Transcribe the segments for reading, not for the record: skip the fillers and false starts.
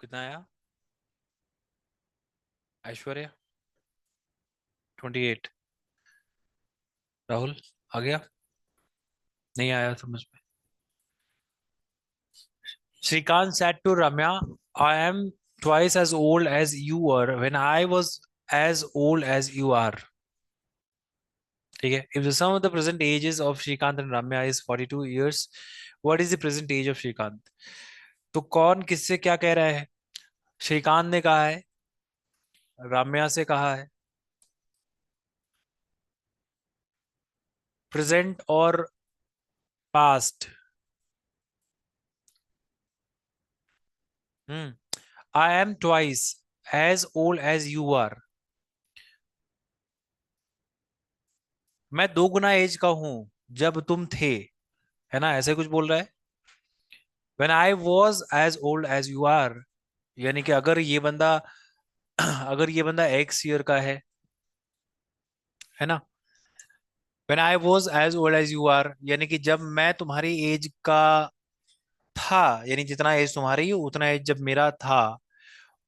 कितना आया? ऐश्वर्या 28। राहुल आ गया? नहीं आया समझ में। Shrikant said to Ramya, I am twice as old as you were when I was as old as you are. ठीक है, if the sum of the present ages of Shrikant and Ramya is 42 years, what is the present age of Shrikant? तो कौन किससे क्या कह रहा है? श्रीकांत ने कहा है, राम्या से कहा है, प्रेजेंट और past. I am twice as old as you are. मैं दो गुना एज का हूं जब तुम थे, है ना, ऐसे कुछ बोल रहा है। When I was as old as you are, यानी कि अगर ये बंदा अगर ये बंदा एक्स ईयर का है ना। When I was as old as you are, यानी कि जब मैं तुम्हारी एज का था, यानी जितना एज तुम्हारी उतना एज जब मेरा था,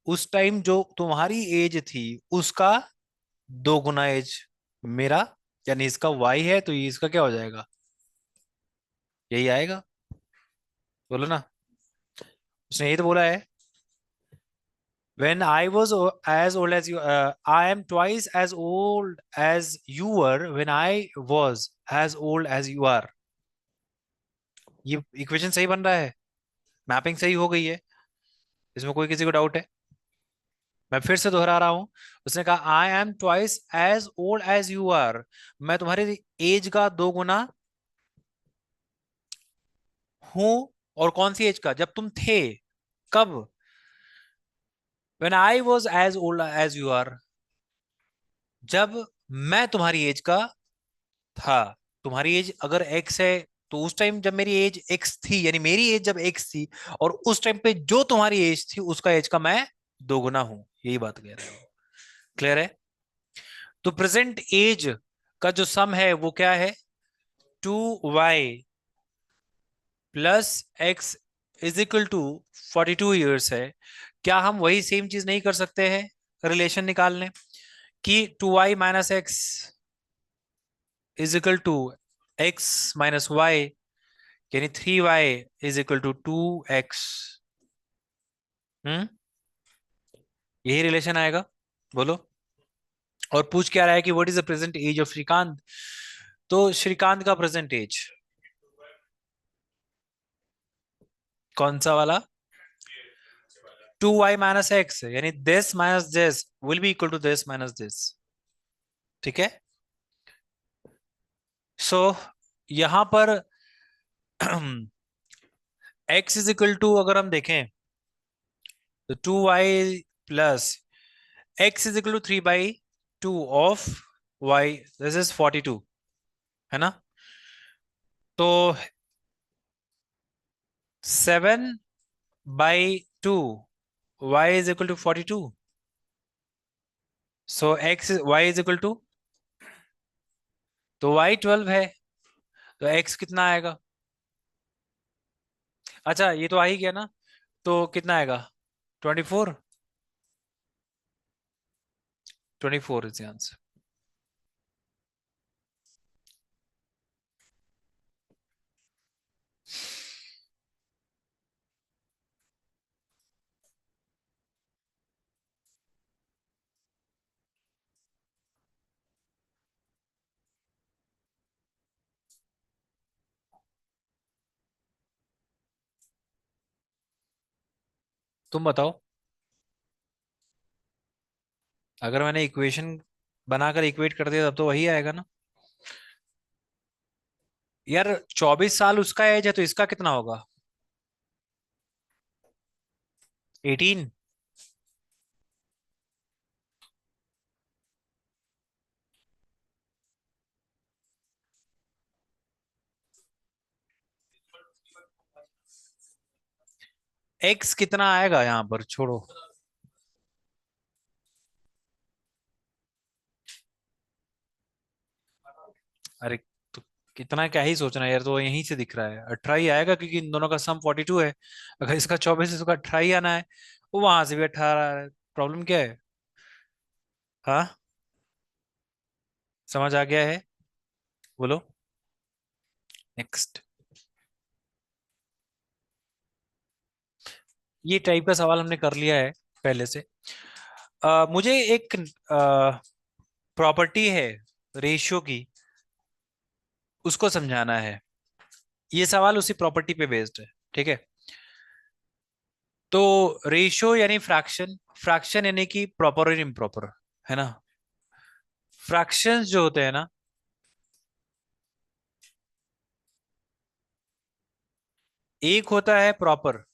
उस टाइम जो तुम्हारी एज थी उसका दो गुना एज मेरा, यानी इसका वाई है तो ये इसका क्या हो जाएगा? यही आएगा। बोलो ना। उसने यही तो बोला है। When I was as old as you, I am twice as old as you were when I was as old as you are. ये इक्वेशन सही बन रहा है, मैपिंग सही हो गई है, इसमें कोई किसी को डाउट है? मैं फिर से दोहरा रहा हूं। उसने कहा I am twice as old as you are, मैं तुम्हारी एज का दो गुना हूं। और कौन सी एज का? जब तुम थे। कब? When I was as old as you are, जब मैं तुम्हारी एज का था। तुम्हारी एज अगर एक्स है तो उस टाइम जब मेरी एज एक्स थी, यानी मेरी एज जब एक्स थी, और उस टाइम पे जो तुम्हारी एज थी उसका एज का मैं दोगुना हूं, यही बात कह रहे हो। क्लियर है? तो प्रेजेंट एज का जो सम है वो क्या है? 2y plus x is equal to 42 years है। क्या हम वही सेम चीज नहीं कर सकते हैं रिलेशन निकालने कि 2y - x is equal to x - y, यानी 3y is equal to 2x। हम्म, यही रिलेशन आएगा। बोलो। और पूछ क्या रहा है कि what is the present age of Srikanth? तो श्रीकांत का प्रेजेंट एज कौन सा वाला? 2y - x, यानी this minus this will be equal to this minus this. ठीक है। सो यहां पर x इज इक्वल टू, अगर हम देखें तो 2y plus x is equal to 3/2 of y, this is 42, है ना। तो 7/2 y is equal to 42। So x y is equal to, तो y 12 है, तो x कितना आएगा? अच्छा ये तो आ ही गया ना, तो कितना आएगा? 24। 24 इज द आंसर। तुम बताओ। अगर मैंने इक्वेशन बनाकर इक्वेट कर दिया तब तो वही आएगा ना। यार 24 साल उसका एज है तो इसका कितना होगा? 18। एक्स कितना आएगा यहाँ पर? छोड़ो। अरे तो कितना क्या ही सोचना है यार, तो यहीं से दिख रहा है 18 ही आएगा क्योंकि इन दोनों का सम 42 है। अगर इसका 24 है, इसका 18 ही आना है। वो वहां से भी 18 आ रहा है, प्रॉब्लम क्या है? हाँ, समझ आ गया है? बोलो। नेक्स्ट। ये टाइप का सवाल हमने कर लिया है पहले से। मुझे एक प्रॉपर्टी है रेशियो की, उसको समझाना है। ये सवाल उसी प्रॉपर्टी पे बेस्ड है, ठीक है? तो रेशियो यानी फ्रैक्शन, फ्रैक्शन यानी कि प्रॉपर और इम्प्रॉपर, है ना? फ्रैक्शंस जो होते हैं ना, एक होता है प्रॉपर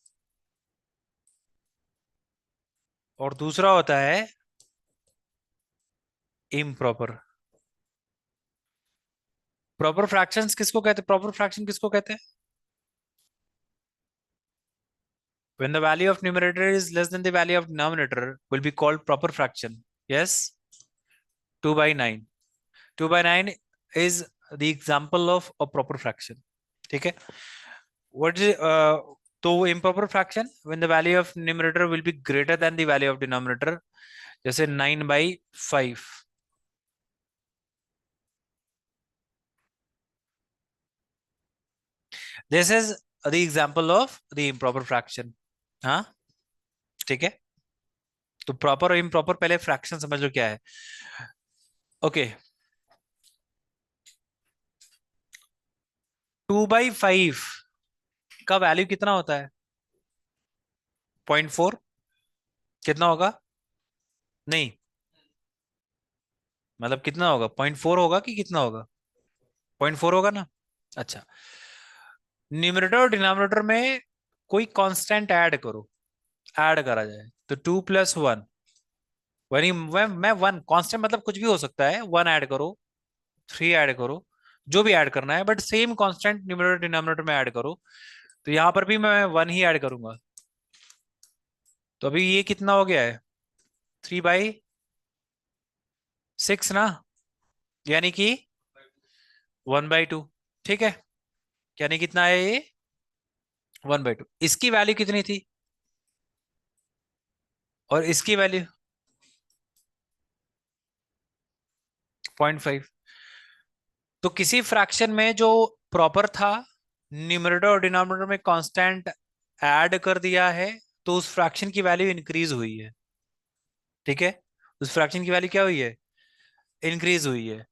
और दूसरा होता है इम्प्रॉपर। प्रॉपर फ्रैक्शंस किसको कहते हैं? प्रॉपर फ्रैक्शन किसको कहते हैं? When the value of numerator is less than the value of denominator will be called proper fraction. Yes, 2 by 9. 2 by 9 is the example of a proper fraction. ठीक है? What is तो improper fraction when the value of numerator will be greater than the value of denominator, जैसे 9 by 5. This is the example of the improper fraction. हाँ, ठीक है? तो proper और improper पहले फ्रैक्शन समझ लो क्या है। ओके, 2/5 का वैल्यू कितना होता है? 0.4। कितना होगा? नहीं, मतलब कितना होगा? 0.4 होगा कि कितना होगा? 0.4 होगा ना? अच्छा, न्यूमरेटर और डिनोमिनेटर में कोई कांस्टेंट ऐड करो, ऐड करा जाए तो 2 + 1, वही मैं 1 कांस्टेंट मतलब कुछ भी हो सकता है, 1 ऐड करो, 3 ऐड करो, जो भी ऐड करना है, but same constant numerator denominator में ऐड करो। तो यहां पर भी मैं 1 ही ऐड करूंगा। तो अभी ये कितना हो गया है? 3/6 ना, यानी कि 1/2। ठीक है, यानी कितना है ये? 1/2। इसकी वैल्यू कितनी थी और इसकी वैल्यू? 0.5। तो किसी फ्रैक्शन में जो प्रॉपर था, न्यूमरेटर और डिनोमिनेटर में कांस्टेंट ऐड कर दिया है, तो उस फ्रैक्शन की वैल्यू इंक्रीज हुई है। ठीक है, उस फ्रैक्शन की वैल्यू क्या हुई है? इंक्रीज हुई है।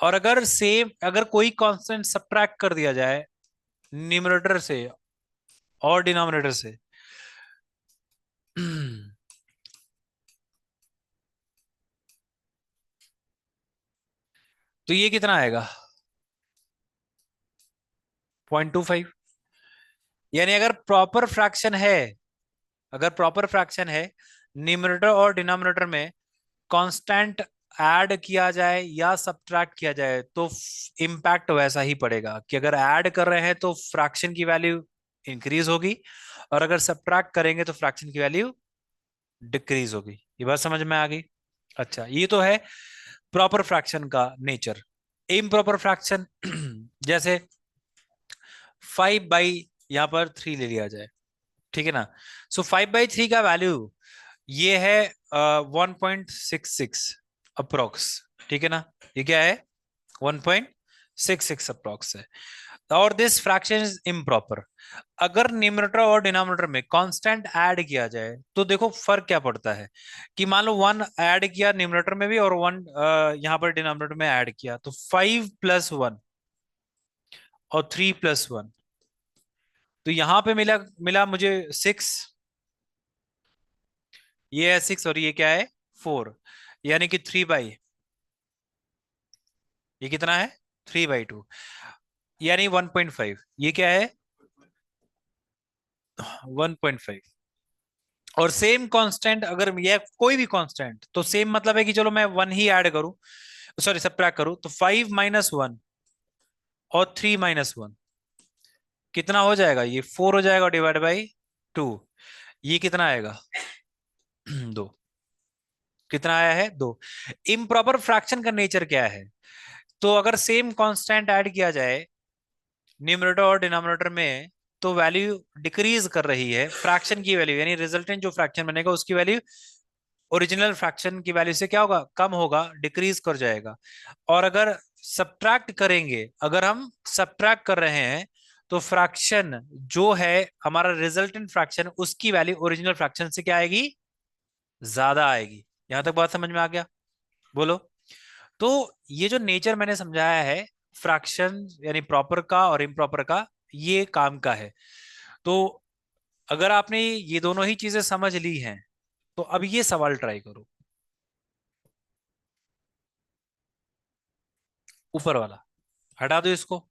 और अगर सेम, अगर कोई कांस्टेंट सब्ट्रैक्ट कर दिया जाए न्यूमरेटर से और डिनोमिनेटर से, तो ये कितना आएगा? 0.25। यानी अगर प्रॉपर फ्रैक्शन है, अगर प्रॉपर फ्रैक्शन है, न्यूमरेटर और डिनोमिनेटर में कांस्टेंट ऐड किया जाए या सब्ट्रैक्ट किया जाए, तो इम्पैक्ट वैसा ही पड़ेगा कि अगर ऐड कर रहे हैं तो फ्रैक्शन की वैल्यू इंक्रीज होगी, और अगर सब्ट्रैक्ट करेंगे तो फ्रैक्शन की वैल्यू डिक्रीज होगी। ये बात समझ में आ गई? अच्छा, ये तो है प्रॉपर फ्रैक्शन का नेचर। इम्प्रॉपर फ्रैक्शन जैसे 5/, यहां पर 3 ले लिया जाए, ठीक है ना? सो 5/3 का वैल्यू ये है 1.66 अप्रोक्स, ठीक है ना? ये क्या है? 1.66 अप्रोक्स है। और दिस फ्रैक्शन इज इम्प्रॉपर। अगर न्यूमरेटर और डिनोमिनेटर में कांस्टेंट ऐड किया जाए तो देखो फर्क क्या पड़ता है, कि मान लो 1 ऐड किया न्यूमरेटर में भी और 1 यहां पर डिनोमिनेटर में ऐड किया, तो 5 + 1 और 3 + 1, तो यहां पे मिला मिला मुझे 6। ये है 6 और ये क्या है? 4। यानी कि 3/, ये कितना है? 3/2, यानी 1.5। ये क्या है? 1.5। और सेम कांस्टेंट, अगर ये कोई भी कांस्टेंट, तो सेम मतलब है कि चलो मैं 1 ही ऐड करूं, सॉरी सब्ट्रैक्ट करूं, तो 5 - 1 और 3 - 1 कितना हो जाएगा? ये 4 हो जाएगा, डिवाइड बाई 2। ये कितना आएगा? 2। कितना आया है? 2। इम्प्रॉपर फ्रैक्शन का नेचर क्या है? तो अगर सेम कांस्टेंट ऐड किया जाए न्यूमरेटर और डिनोमिनेटर में, तो वैल्यू डिक्रीज कर रही है, फ्रैक्शन की वैल्यू यानी रिजल्टेंट जो फ्रैक्शन बनेगा उसकी वैल्यू ओरिजिनल फ्रैक्शन की वैल्यू से क्या होगा, कम होगा, डिक्रीज कर जाएगा। और अगर सब्ट्रैक्ट करेंगे, अगर हम सब्ट्रैक्ट कर रहे हैं, तो फ्रैक्शन जो है हमारा रिजल्टेंट फ्रैक्शन, उसकी वैल्यू ओरिजिनल फ्रैक्शन से क्या आएगी, ज्यादा आएगी। यहां तक बात समझ में आ गया? बोलो। तो ये जो नेचर मैंने समझाया है फ्रैक्शन यानी प्रॉपर का और इम्प्रॉपर का, ये काम का है। तो अगर आपने ये दोनों ही चीजें समझ ली हैं, तो अब ये सवाल ट्राई करो, ऊपर वाला हटा दो इसको।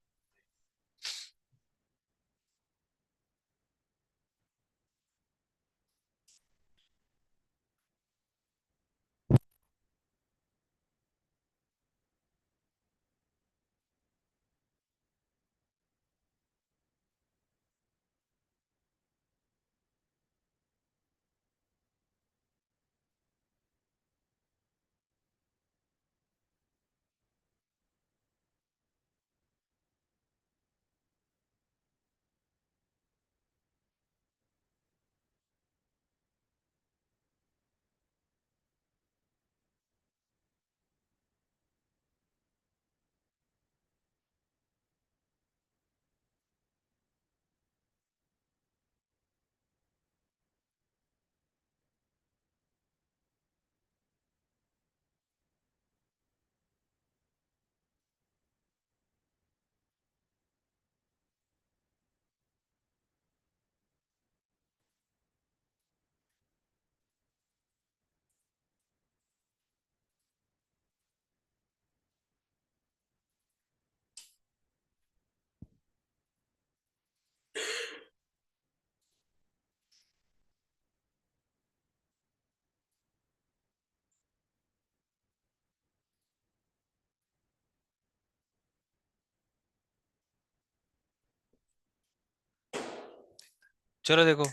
चलो देखो,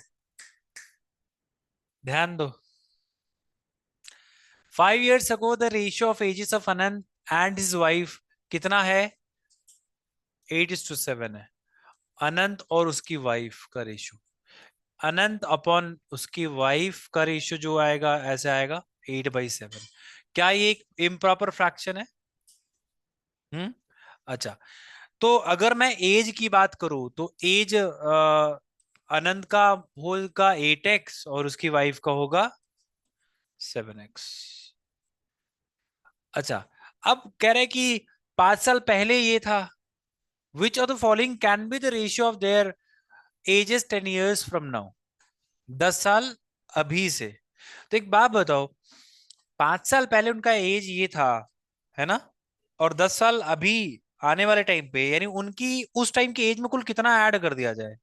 ध्यान दो। 5 years ago the ratio of ages of Anand and his wife कितना है, 8:7 है। अनंत और उसकी वाइफ का रेशियो, अनंत अपॉन उसकी वाइफ का रेशियो जो आएगा ऐसे आएगा 8/7। क्या ये एक इम्प्रॉपर फ्रैक्शन है? हम्म। अच्छा, तो अगर मैं एज की बात करूं तो एज अनंत का होगा 8x और उसकी वाइफ का होगा 7x। अच्छा, अब कह रहे कि 5 साल पहले ये था, which of the following can be the ratio of their edges 10 years from now. 10 साल अभी से। तो एक बात बताओ, 5 साल पहले उनका एज ये था, है ना, और 10 साल अभी आने वाले टाइम पे, यानी उनकी उस टाइम की एज में कुल कितना ऐड कर दिया जाए?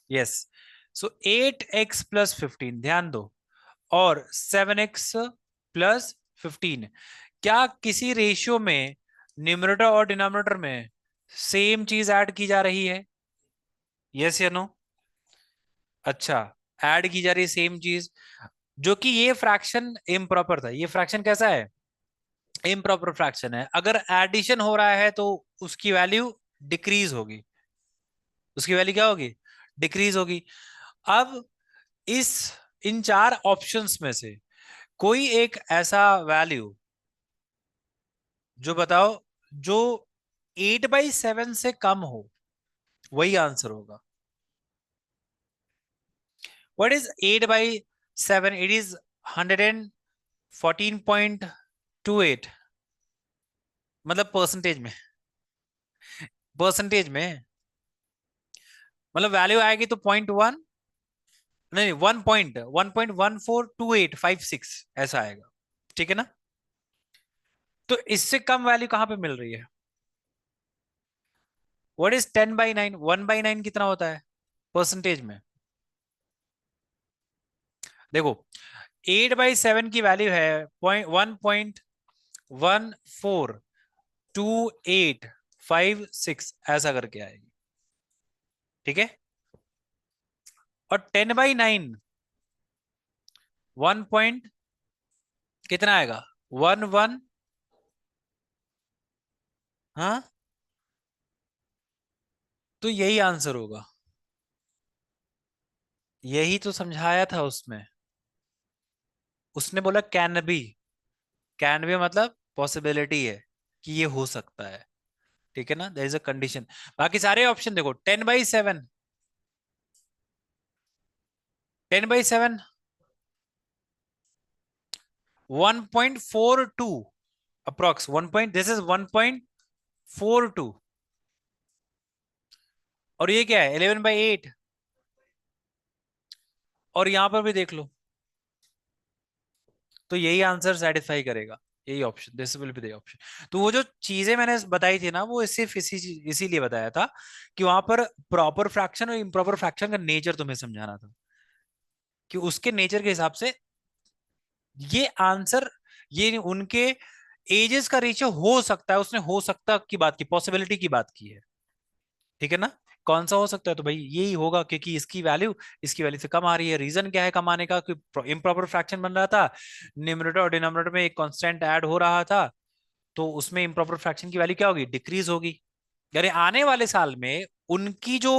यस। सो 8x + 15, ध्यान दो, और 7x + 15, क्या किसी रेशियो में न्यूमरेटर और डिनोमिनेटर में सेम चीज ऐड की जा रही है? यस या नो? अच्छा, ऐड की जा रही है सेम चीज, जो कि ये फ्रैक्शन इम्प्रॉपर था। ये फ्रैक्शन कैसा है, इम्प्रॉपर फ्रैक्शन है। अगर एडिशन हो रहा है तो उसकी वैल्यू डिक्रीज होगी, उसकी वैल्यू क्या होगी, डिक्रीज होगी। अब इस इन चार ऑप्शंस में से कोई एक ऐसा वैल्यू जो बताओ, जो 8/7 से कम हो, वही आंसर होगा। What is 8/7? इट इज 114.28, मतलब परसेंटेज में, परसेंटेज में मतलब वैल्यू आएगी तो 0.1, नहीं 1.142856 ऐसा आएगा। ठीक है ना? तो इससे कम वैल्यू कहां पे मिल रही है? What is 10/9? 1/9 कितना होता है परसेंटेज में? देखो, 8/7 की वैल्यू है 1.142856 ऐसा करके आएगी। ठीक है? और 10/9 1 कितना आएगा, 11, हाँ, तो यही आंसर होगा। यही तो समझाया था उसमें। उसने बोला कैन बी मतलब पॉसिबिलिटी है कि ये हो सकता है। ठीक है ना, देयर इज अ कंडीशन। बाकी सारे ऑप्शन देखो, 10/7, 10/7, 1.42 अप्रोक्स, 1 पॉइंट, दिस इज 1.42। और ये क्या है, 11/8। और यहां पर भी देख लो, तो यही आंसर सेटिस्फाई करेगा, यही option, this will be the option. तो वो जो चीजें मैंने बताई थी ना, वो सिर्फ इसीलिए बताया था कि वहां पर प्रॉपर फ्रैक्शन और इम्प्रॉपर फ्रैक्शन का नेचर तुम्हें समझाना था, कि उसके नेचर के हिसाब से ये आंसर, ये उनके एजेस का रेशियो हो सकता है, उसने हो सकता की बात की, पॉसिबिलिटी की बात की है। ठीक है ना, कौन सा हो सकता है, तो भाई यही होगा, क्योंकि इसकी वैल्यू से कम आ रही है। रीजन क्या है कम आने का, कि इम्प्रॉपर फ्रैक्शन बन रहा था, न्यूमरेटर और डिनोमिनेटर में एक कांस्टेंट ऐड हो रहा था, तो उसमें इम्प्रॉपर फ्रैक्शन की वैल्यू क्या होगी, डिक्रीज होगी। यानी आने वाले साल में उनकी जो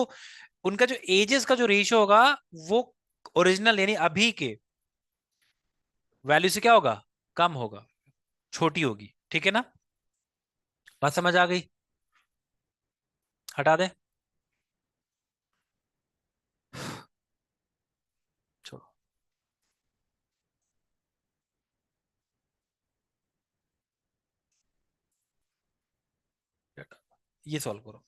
उनका जो एजेस का जो रेशियो होगा, वो ओरिजिनल यानी अभी के वैल्यू से क्या होगा, कम होगा, छोटी होगी। ठीक है ना, बात समझ आ गई? हटा दे, छोड़ो, ये सॉल्व करो।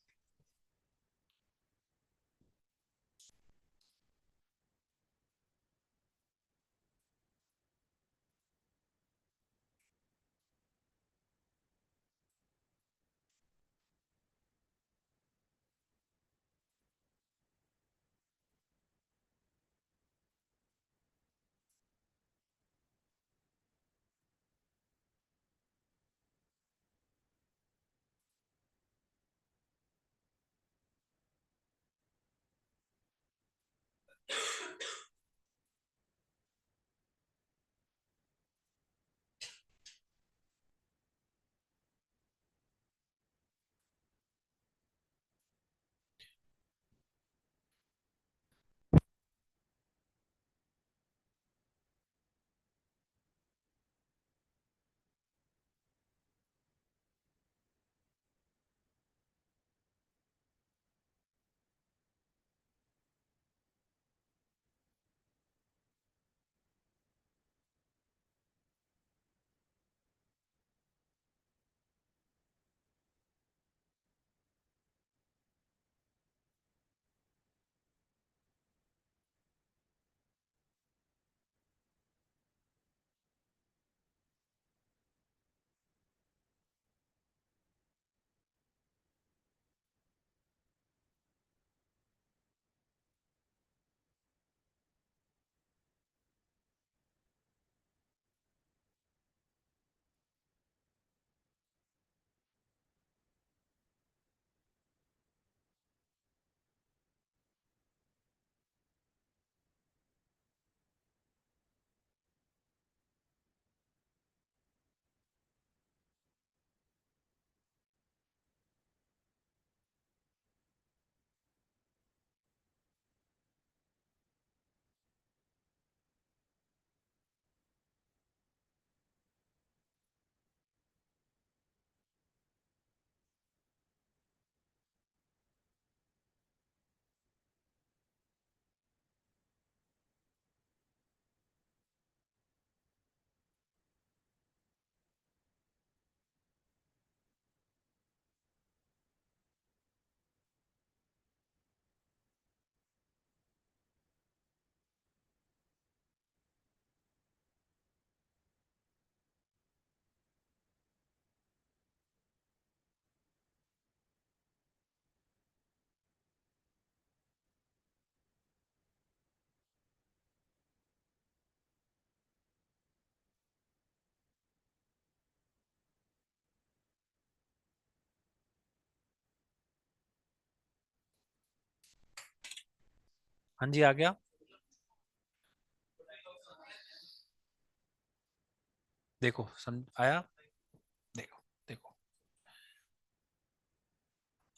हाँ जी, आ गया। देखो समझ आया, देखो देखो,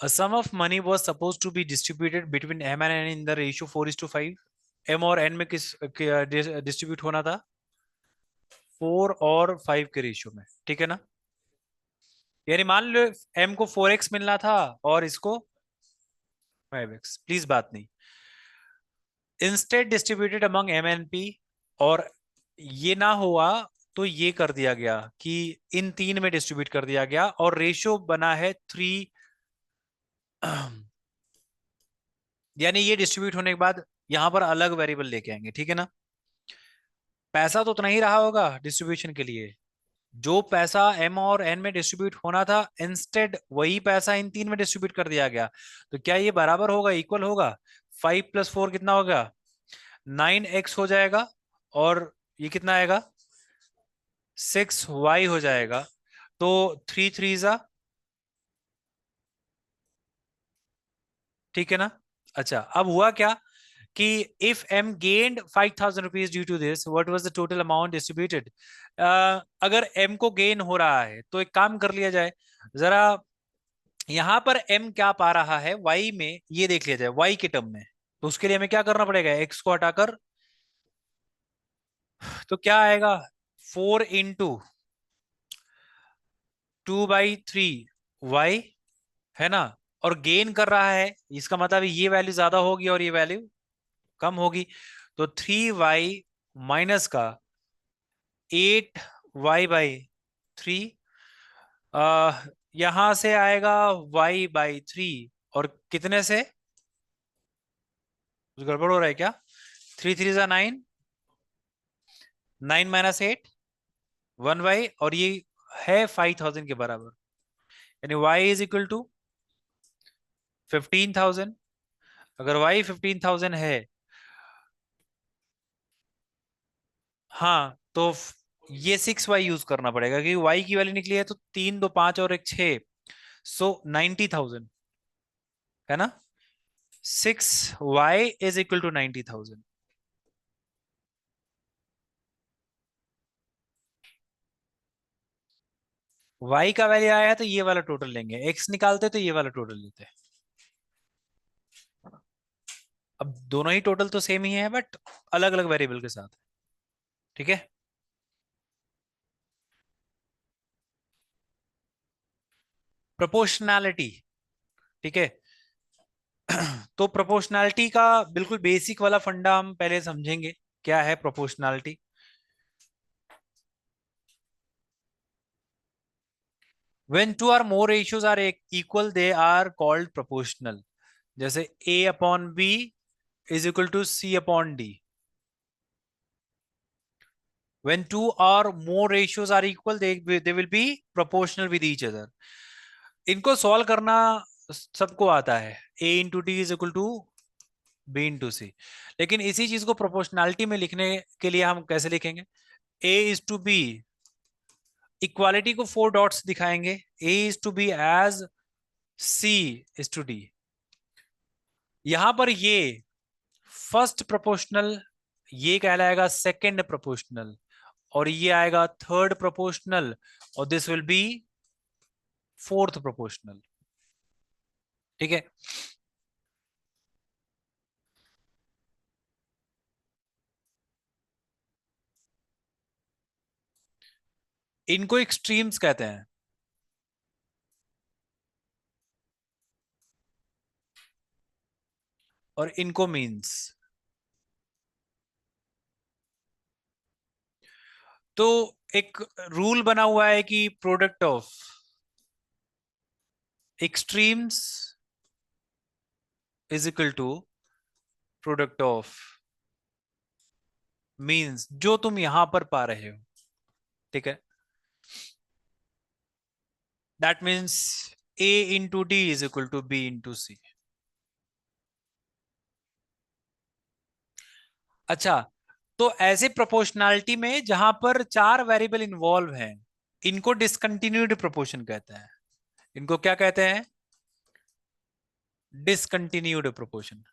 a sum of money was supposed to be distributed between M and N in the ratio 4:5, M और एन में किस डिस्ट्रीब्यूट होना था? 4 और 5 के रेशियो में, ठीक है ना? यानी मान लो एम को 4x मिलना था और इसको 5x, प्लीज बात नहीं। Instead distributed among M N P, और ये ना हुआ तो ये कर दिया गया कि इन तीन में डिस्ट्रीब्यूट कर दिया गया, और रेशियो बना है 3। यानी ये डिस्ट्रीब्यूट होने के बाद यहां पर अलग वेरिएबल लेके आएंगे, ठीक है ना? पैसा तो उतना ही रहा होगा डिस्ट्रीब्यूशन के लिए, जो पैसा एम और एन में डिस्ट्रीब्यूट होना था, इंस्टेड वही पैसा इन तीन में डिस्ट्रीब्यूट कर दिया गया। तो क्या ये बराबर होगा, इक्वल होगा? 5 + 4 कितना होगा? 9x हो जाएगा, और ये कितना आएगा? 6y हो जाएगा। तो 3 3 ठीक है ना? अच्छा, अब हुआ क्या कि if M gained 5,000 rupees due to this, what was the total amount distributed? अगर एम को गेन हो रहा है तो एक काम कर लिया जाए जरा, यहां पर एम क्या पा रहा है वाई में, ये देख लिया जाए वाई के टर्म में। तो उसके लिए हमें क्या करना पड़ेगा, एक्स को हटाकर, तो क्या आएगा? 4 × 2/3 वाई, है ना? और गेन कर रहा है, इसका मतलब ये वैल्यू ज्यादा होगी और ये वैल्यू कम होगी। तो 3y माइनस का 8y/3, यहां से आएगा y/3, और कितने से? कुछ गड़बड़ हो रहा है क्या? 3 3 9, 9 - 8, 1y, और ये है 5,000 के बराबर, यानी y इज इक्वल टू 15,000। अगर y 15,000 है, हाँ, तो ये 6y यूज करना पड़ेगा, क्योंकि y की वैल्यू निकली है तो 3 2 5 और एक 6, सो 90,000, है ना? 6y is equal to 90,000। y का वैल्यू आया है तो ये वाला टोटल लेंगे, x निकालते तो ये वाला टोटल लेते। अब दोनों ही टोटल तो सेम ही है, बट अलग अलग वेरिएबल के साथ, ठीक है? प्रोपोर्शनैलिटी, ठीक है। तो प्रोपोर्शनैलिटी का बिल्कुल बेसिक वाला फंडा हम पहले समझेंगे, क्या है proportionality. When two or more ratios are equal they are called proportional. जैसे A/B is equal to C/D। When two or more ratios are equal, they will be proportional with each other. इनको solve करना सबको आता है, A × D = B × C। लेकिन इसी चीज को प्रोपोर्शनैलिटी में लिखने के लिए हम कैसे लिखेंगे? A/B, इक्वालिटी को 4 डॉट्स दिखाएंगे, A/B एज C/D। यहां पर ये फर्स्ट प्रोपोर्शनल, ये कहलाएगा सेकंड प्रोपोर्शनल, और ये आएगा थर्ड प्रोपोर्शनल, और this will B fourth proportional, ठीक है? इनको एक्सट्रीम्स कहते हैं, और इनको मींस। तो एक रूल बना हुआ है कि product of extremes is equal to product of means, जो तुम यहां पर पा रहे हो, ठीक है? That means A × D is equal to B × C। अच्छा, तो ऐसे प्रोपोर्शनैलिटी में जहां पर 4 वेरिएबल इन्वॉल्व हैं, इनको डिसकंटिन्यूड प्रोपोर्शन कहते हैं। इनको क्या कहते हैं? Discontinued proportion.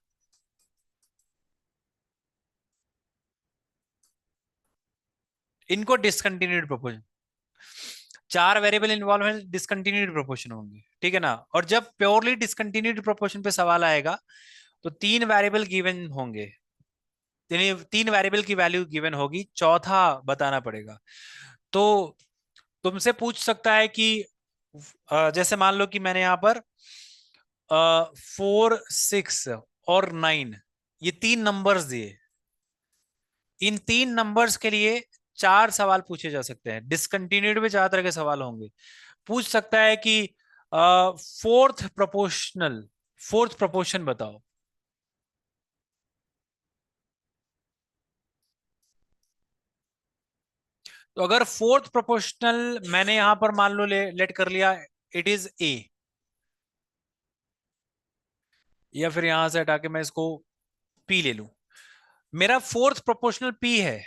इनको डिसकंटिन्यूड प्रोपोर्शन, 4 वेरिएबल इन्वॉल्व है, डिसकंटिन्यूड प्रोपोर्शन होंगे, ठीक है ना? और जब प्योरली डिसकंटिन्यूड प्रोपोर्शन पे सवाल आएगा तो 3 वेरिएबल गिवन होंगे, यानी तीन वेरिएबल की वैल्यू गिवन होगी, चौथा बताना पड़ेगा। तो तुमसे पूछ सकता है कि जैसे मान लो कि मैंने यहां पर 4, 6 और 9 ये तीन नंबर्स दिए। इन तीन नंबर्स के लिए चार सवाल पूछे जा सकते हैं, डिसकंटिन्यूड में चार तरह के सवाल होंगे। पूछ सकता है कि फोर्थ प्रोपोर्शन बताओ। तो अगर फोर्थ प्रोपोर्शनल मैंने यहां पर मान लो लेट कर लिया, इट इज ए, या फिर यहां से हटा के मैं इसको पी ले लूं। मेरा फोर्थ प्रोपोर्शनल पी है।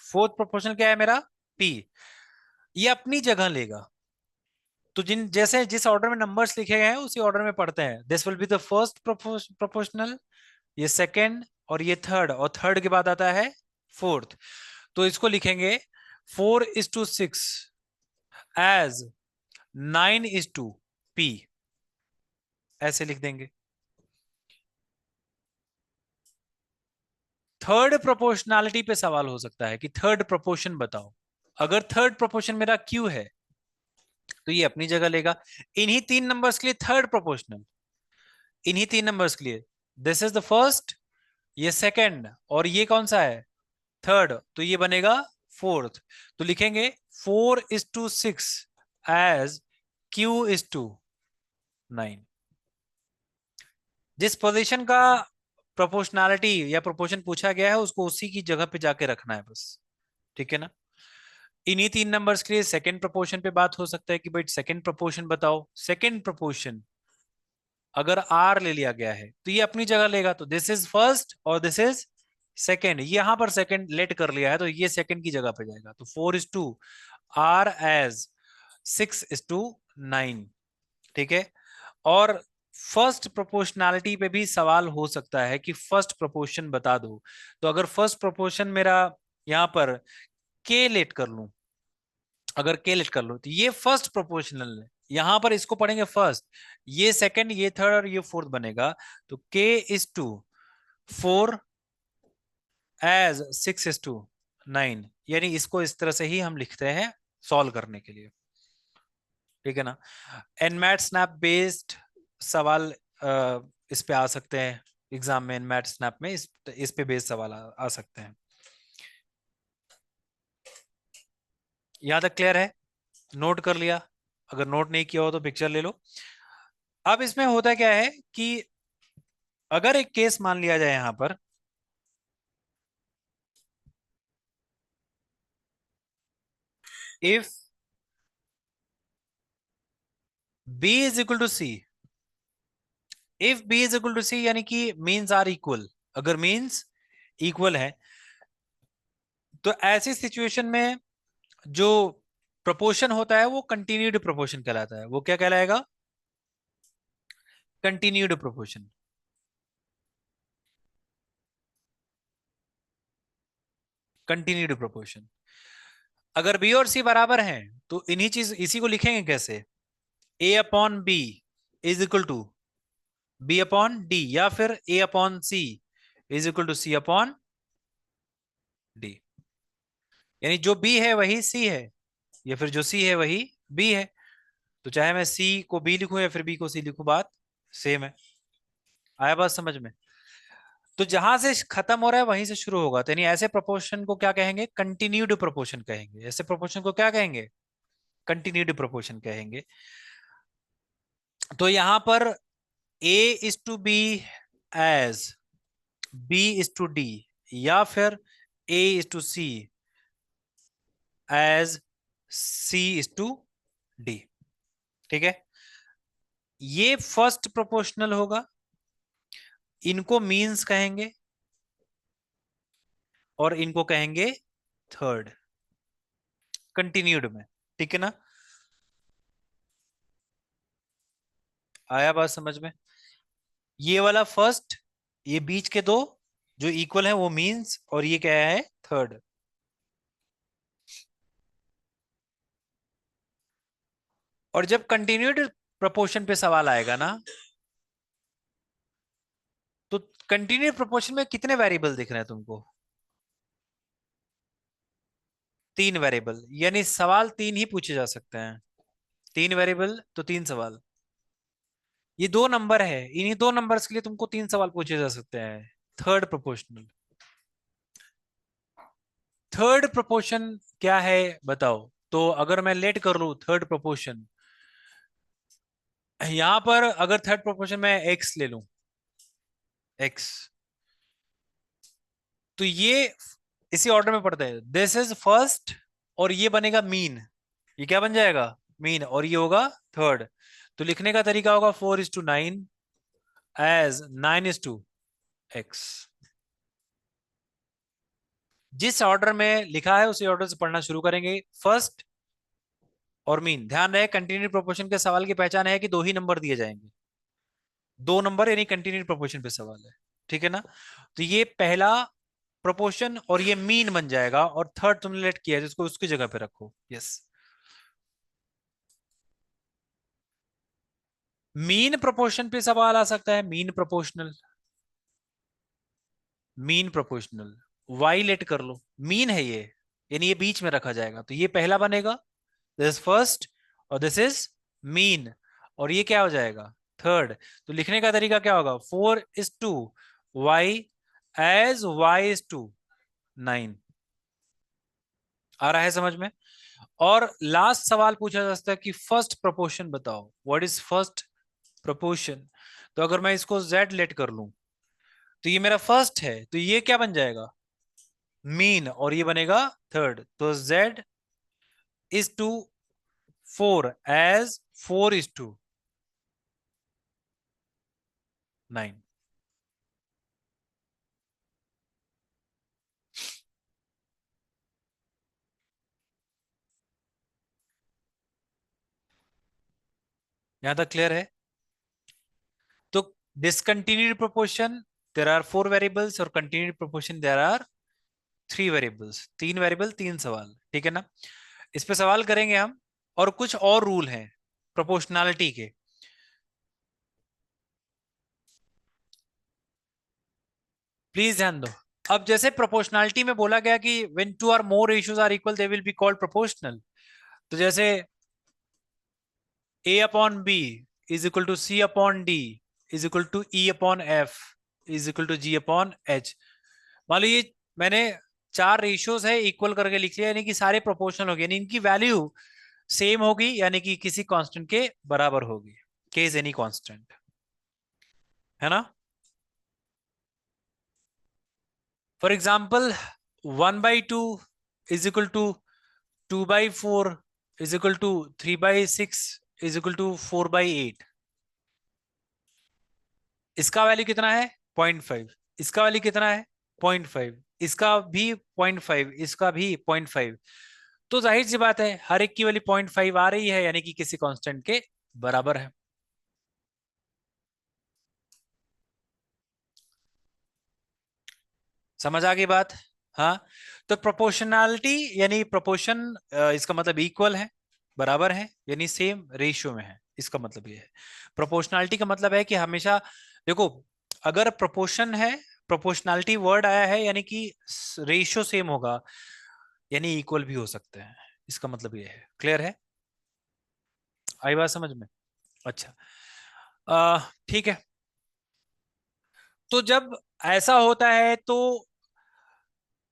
फोर्थ प्रोपोर्शनल क्या है मेरा? पी। ये अपनी जगह लेगा। तो जिन जैसे जिस ऑर्डर में नंबर्स लिखे गए हैं उसी ऑर्डर में पढ़ते हैं। This will be the first proportional, ये सेकंड, और ये थर्ड, और थर्ड के बाद आता है फोर्थ। तो इसको लिखेंगे 4:6 एज 9:P, ऐसे लिख देंगे। थर्ड प्रोपोर्शनैलिटी पे सवाल हो सकता है कि थर्ड प्रोपोर्शन बताओ। अगर थर्ड प्रोपोर्शन मेरा क्यू है तो ये अपनी जगह लेगा। इन्हीं तीन नंबर्स के लिए थर्ड प्रोपोर्शनल, इन्हीं तीन नंबर्स के लिए, दिस इज द फर्स्ट, ये सेकंड, और ये कौन सा है? थर्ड, तो ये बनेगा फोर्थ। तो लिखेंगे 4:6 एज Q:9। जिस पोजीशन का प्रोपोर्शनैलिटी या प्रोपोर्शन पूछा गया है उसको उसी की जगह पे जाके रखना है बस। ठीक है ना? इन्हीं तीन नंबर्स के लिए सेकंड प्रोपोर्शन पे बात हो सकता है कि भाई सेकंड प्रोपोर्शन बताओ। सेकंड प्रोपोर्शन अगर आर ले लिया गया है तो ये अपनी जगह लेगा, तो दिस इज फर्स्ट और दिस इज सेकंड। यहां पर सेकंड लेट कर लिया है तो ये सेकंड की जगह पे जाएगा। तो 4:2 आर एज 6:9। ठीक है। और फर्स्ट प्रोपोर्शनैलिटी पे भी सवाल हो सकता है कि फर्स्ट प्रोपोर्शन बता दो। तो अगर फर्स्ट प्रोपोर्शन मेरा यहां पर के लेट कर लूं, अगर के लेट कर लो तो ये फर्स्ट प्रोपोर्शनल है, यहां पर इसको पढ़ेंगे फर्स्ट, ये सेकंड, ये थर्ड और ये फोर्थ बनेगा। तो K:4 एज 6:9, यानी इसको इस तरह से ही हम लिखते हैं सॉल्व करने के लिए। ठीक है ना? एनमैट स्नैप बेस्ड सवाल इस पे आ सकते हैं एग्जाम में। एनमैट स्नैप में इस पे बेस्ड सवाल आ सकते हैं। यहां तक क्लियर है? नोट कर लिया? अगर नोट नहीं किया हो तो पिक्चर ले लो। अब इसमें होता क्या है कि अगर एक केस मान लिया जाए यहां पर, if B is equal to C, if B is equal to C यानी कि मीन्स आर इक्वल, अगर मीन्स इक्वल है तो ऐसी सिचुएशन में जो प्रोपोर्शन होता है वो कंटिन्यूड प्रोपोर्शन कहलाता है। वो क्या कहलाएगा? Continued proportion. Continued proportion. अगर बी और सी बराबर हैं तो इन्हीं चीज इसी को लिखेंगे कैसे? A/B is equal to B/D, या फिर A/C is equal to C/D। यानी जो B है वही C है, या फिर जो C है वही B है। तो चाहे मैं C को B लिखूं या फिर B को C लिखूं, बात सेम है। आया बात समझ में? तो जहां से खत्म हो रहा है वहीं से शुरू होगा। तो यानी ऐसे प्रोपोर्शन को क्या कहेंगे? कंटिन्यूड प्रोपोर्शन कहेंगे। ऐसे प्रोपोर्शन को क्या कहेंगे? कंटिन्यूड प्रोपोर्शन कहेंगे। तो यहां पर A:B एज B:D, या फिर A:C एज C:D। ठीक है। ये फर्स्ट प्रोपोर्शनल होगा, इनको मींस कहेंगे और इनको कहेंगे थर्ड, कंटिन्यूड में। ठीक है ना? आया बात समझ में? ये वाला फर्स्ट, ये बीच के दो जो इक्वल है वो मींस, और ये क्या है? थर्ड। और जब कंटिन्यूड प्रोपोर्शन पे सवाल आएगा ना, तो कंटिन्यूस प्रोपोर्शन में कितने वेरिएबल दिख रहे हैं तुमको? 3 वेरिएबल, यानी सवाल 3 ही पूछे जा सकते हैं। 3 वेरिएबल तो 3 सवाल। ये 2 नंबर है, इन्हीं 2 नंबर्स के लिए तुमको 3 सवाल पूछे जा सकते हैं। Third proportional. थर्ड प्रोपोर्शन क्या है बताओ? तो अगर मैं लेट कर लू थर्ड प्रोपोर्शन, यहां पर अगर थर्ड प्रोपोर्शन में एक्स ले लूं, एक्स, तो ये इसी ऑर्डर में पड़ता है। दिस इज फर्स्ट, और ये बनेगा मीन। ये क्या बन जाएगा? मीन, और ये होगा थर्ड। तो लिखने का तरीका होगा 4:9 एज 9:x। जिस ऑर्डर में लिखा है उसी ऑर्डर से पढ़ना शुरू करेंगे। फर्स्ट और मीन। ध्यान रहे कंटिन्यूटी प्रोपोर्शन के सवाल की पहचान है कि 2 ही नंबर दिए जाएंगे। 2 नंबर यानी कंटिन्यूटी प्रोपोर्शन पे सवाल है। ठीक है ना? तो ये पहला प्रोपोर्शन और ये मीन बन जाएगा, और थर्ड तुमने लेट किया है जिसको उसकी जगह पे रखो। यस। मीन प्रोपोर्शन पे सवाल आ सकता है। Mean proportional, mean proportional, Y let कर लो। मीन है ये, यानी ये बीच में रखा जाएगा, तो ये पहला बनेगा, दिस फर्स्ट, और दिस इज मीन, और ये क्या हो जाएगा? थर्ड। तो लिखने का तरीका क्या होगा? 4:, वाई एज y:9। आ रहा है समझ में? और लास्ट सवाल पूछा जा सकता है कि फर्स्ट प्रोपोर्शन बताओ, व्हाट इज फर्स्ट प्रोपोर्शन? तो अगर मैं इसको z लेट कर लूं, तो ये मेरा फर्स्ट है, तो ये क्या बन जाएगा? मीन, और ये बनेगा थर्ड। तो z:4 एज 4:9। यहां तक क्लियर है? तो discontinued proportion, there are 4 variables, और continued proportion there are 3 variables. 3 variable 3 सवाल। ठीक है ना? इस पे सवाल करेंगे हम। और कुछ और रूल हैं प्रोपोर्शनैलिटी के। प्लीज ध्यान दो। अब जैसे प्रोपोर्शनैलिटी में बोला गया कि when two or more ratios are equal they will be called proportional. तो जैसे a upon b is equal to c upon d is equal to e upon f is equal to g upon h। मान लो ये मैंने 4 ratios है, equal करके लिख लिया, यानी कि सारे प्रोपोर्शनल हो गए, यानी इनकी वैल्यू सेम होगी, यानी कि किसी कांस्टेंट के बराबर होगी। केस एनी कांस्टेंट, है ना? For example 1/2 is equal to 2/4 is equal to 3/6 is equal to 4/8। इसका वैल्यू कितना है? 0.5। इसका वैल्यू कितना है? 0.5। इसका भी 0.5, इसका भी 0.5। तो जाहिर सी बात है हर एक की वैल्यू 0.5 आ रही है, यानी कि किसी कांस्टेंट के बराबर है। समझ आ गई बात? हाँ। तो प्रोपोर्शनैलिटी यानी प्रोपोर्शन, इसका मतलब इक्वल है, बराबर है, यानी सेम रेशियो में है, इसका मतलब ये है। प्रोपोर्शनैलिटी का मतलब है कि हमेशा देखो, अगर प्रोपोर्शन है, प्रोपोर्शनैलिटी वर्ड आया है, यानी कि रेशियो सेम होगा, यानी इक्वल भी हो सकते हैं। इसका मतलब ये है। क्लियर है? आई बात समझ में? अच्छा। ठीक है। तो जब ऐसा होता है तो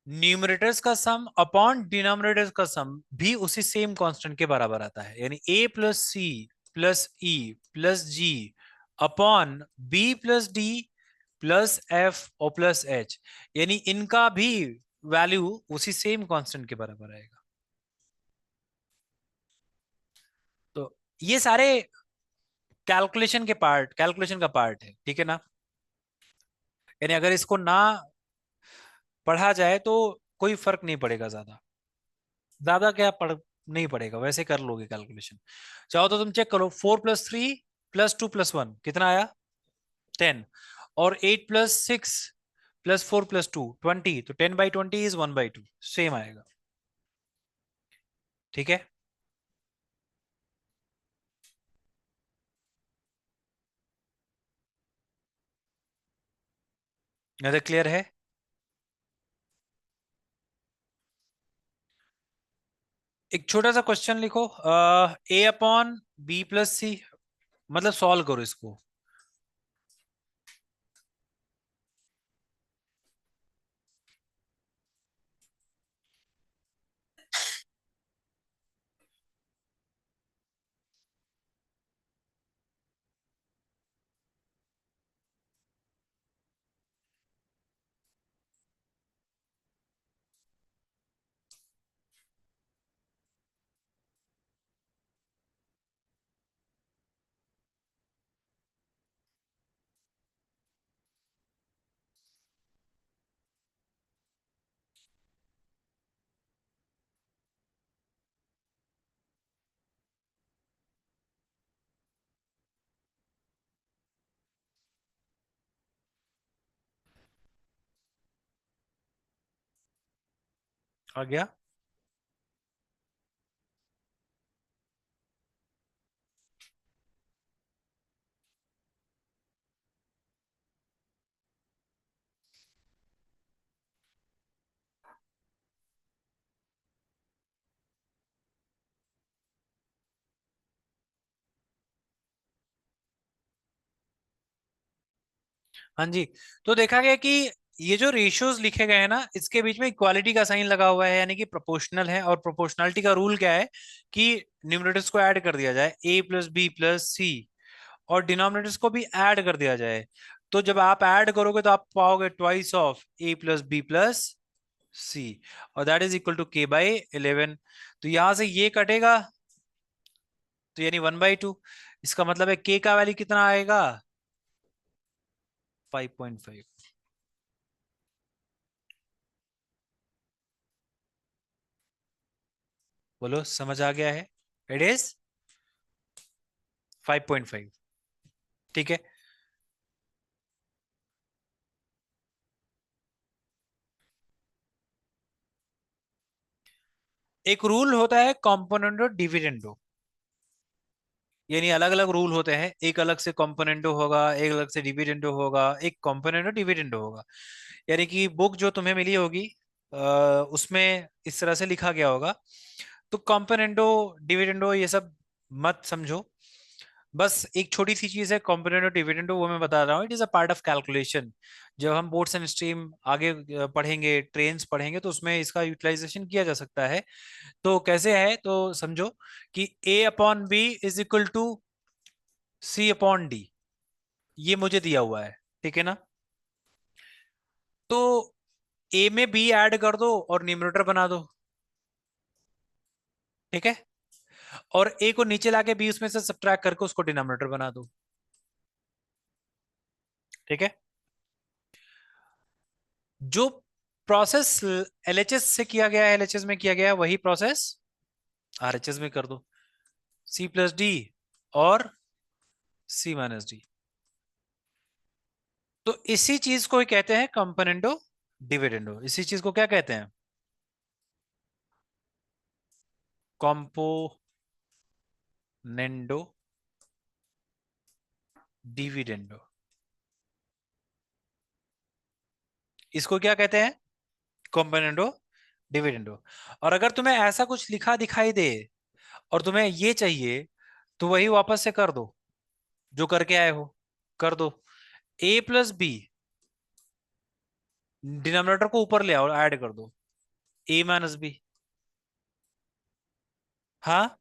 न्यूमरेटर्स का सम अपॉन डिनोमिनेटर्स का सम भी उसी सेम कांस्टेंट के बराबर आता है, यानी a plus C plus E plus G upon B plus D plus F और प्लस एच, यानी इनका भी वैल्यू उसी सेम कांस्टेंट के बराबर आएगा। तो ये सारे कैलकुलेशन का पार्ट है। ठीक है ना? यानी अगर इसको ना पढ़ा जाए तो कोई फर्क नहीं पड़ेगा ज्यादा। ज्यादा क्या पढ़ नहीं पड़ेगा, वैसे कर लोगे कैलकुलेशन। चाहो तो तुम चेक करो, 4+3 +2+1 कितना आया? 10। और 8+6 +4+2 20, तो 10/20 इज 1/2, सेम आएगा। ठीक है? नजर क्लियर है? एक छोटा सा क्वेश्चन लिखो, ए अपॉन बी प्लस सी, मतलब सॉल्व करो इसको। आ गया? हाँ जी। तो देखा गया कि ये जो रेशियोज लिखे गए हैं ना, इसके बीच में इक्वालिटी का साइन लगा हुआ है, यानी कि प्रोपोर्शनल है। और प्रोपोर्शनलिटी का रूल क्या है कि न्यूमरेटर्स को ऐड कर दिया जाए, ए प्लस बी प्लस सी, और डिनोमिनेटर्स को भी ऐड कर दिया जाए। तो जब आप ऐड करोगे तो आप पाओगे twice of a plus b plus c, और that is equal to k by 11। तो यहां से ये कटेगा, तो यानी 1/2। इसका मतलब है के का वैल्यू कितना आएगा? 5.5। बोलो, समझ आ गया है? It is 5.5। ठीक है। एक रूल होता है कॉम्पोनेंटो डिविडेंडो, यानी अलग अलग रूल होते हैं। एक अलग से कॉम्पोनेंटो होगा, एक अलग से डिविडेंडो होगा, एक कॉम्पोनेंटो डिविडेंडो होगा। यानी कि बुक जो तुम्हें मिली होगी, उसमें इस तरह से लिखा गया होगा। तो कॉम्पोनेंटो डिविडेंडो ये सब मत समझो। बस एक छोटी सी चीज है कॉम्पोनेंट और डिविडेंडो, वो मैं बता रहा हूँ। It is a part of calculation. जब हम बोर्ड्स एंड स्ट्रीम आगे पढ़ेंगे, ट्रेन्स पढ़ेंगे, तो उसमें इसका यूटिलाइजेशन किया जा सकता है। तो कैसे है तो समझो कि a upon B is equal to c upon d, ये मुझे दिया हुआ है। ठीक है ना? तो ए में बी ऐड कर दो और न्यूमरेटर बना दो। ठीक है? और ए को नीचे लाके बी उसमें से सब्ट्रैक्ट करके उसको डिनोमिनेटर बना दो। ठीक है? जो प्रोसेस एलएचएस से किया गया है, एलएचएस में किया गया है, वही प्रोसेस आरएचएस में कर दो। सी प्लस डी और सी माइनस डी। तो इसी चीज को ही कहते हैं कंपोनेंडो डिविडेंडो। इसी चीज को क्या कहते हैं? Componendo dividendo. इसको क्या कहते हैं? Componendo dividendo. और अगर तुम्हें ऐसा कुछ लिखा दिखाई दे और तुम्हें ये चाहिए, तो वही वापस से कर दो जो करके आए हो। कर दो, ए प्लस बी, डिनोमिनेटर को ऊपर ले आओ, ऐड कर दो ए माइनस बी। हाँ।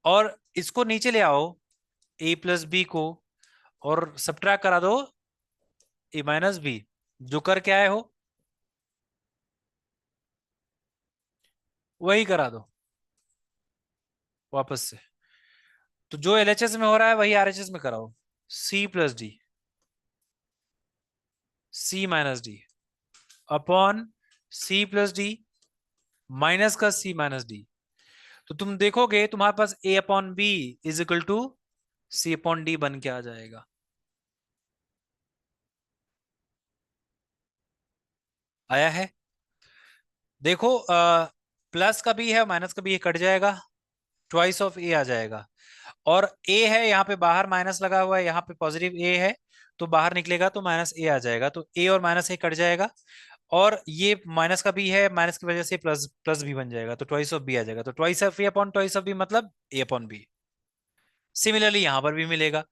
और इसको नीचे ले आओ, ए प्लस बी को, और सब्ट्रैक्ट करा दो ए माइनस बी, जो करके आए हो वही करा दो वापस से। तो जो एलएचएस में हो रहा है वही आरएचएस में कराओ। C plus d, c minus d upon c plus d minus का सी माइनस डी। तो तुम देखोगे तुम्हारे पास a upon B is equal to c upon d बन के आ जाएगा। आया है? देखो, प्लस का भी है माइनस का भी है, कट जाएगा, ट्वाइस ऑफ ए आ जाएगा। और ए है यहाँ पे बाहर माइनस लगा हुआ है, यहाँ पे पॉजिटिव ए है, तो बाहर निकलेगा तो माइनस ए आ जाएगा, तो ए और माइनस ए कट जाएगा, और ये माइनस का बी है, माइनस की वजह से प्लस प्लस बी बन जाएगा, तो ट्वाइस ऑफ बी आ जाएगा, तो twice of A upon twice of B मतलब ए अपॉन बी। सिमिलरली यहां पर भी मिलेगा।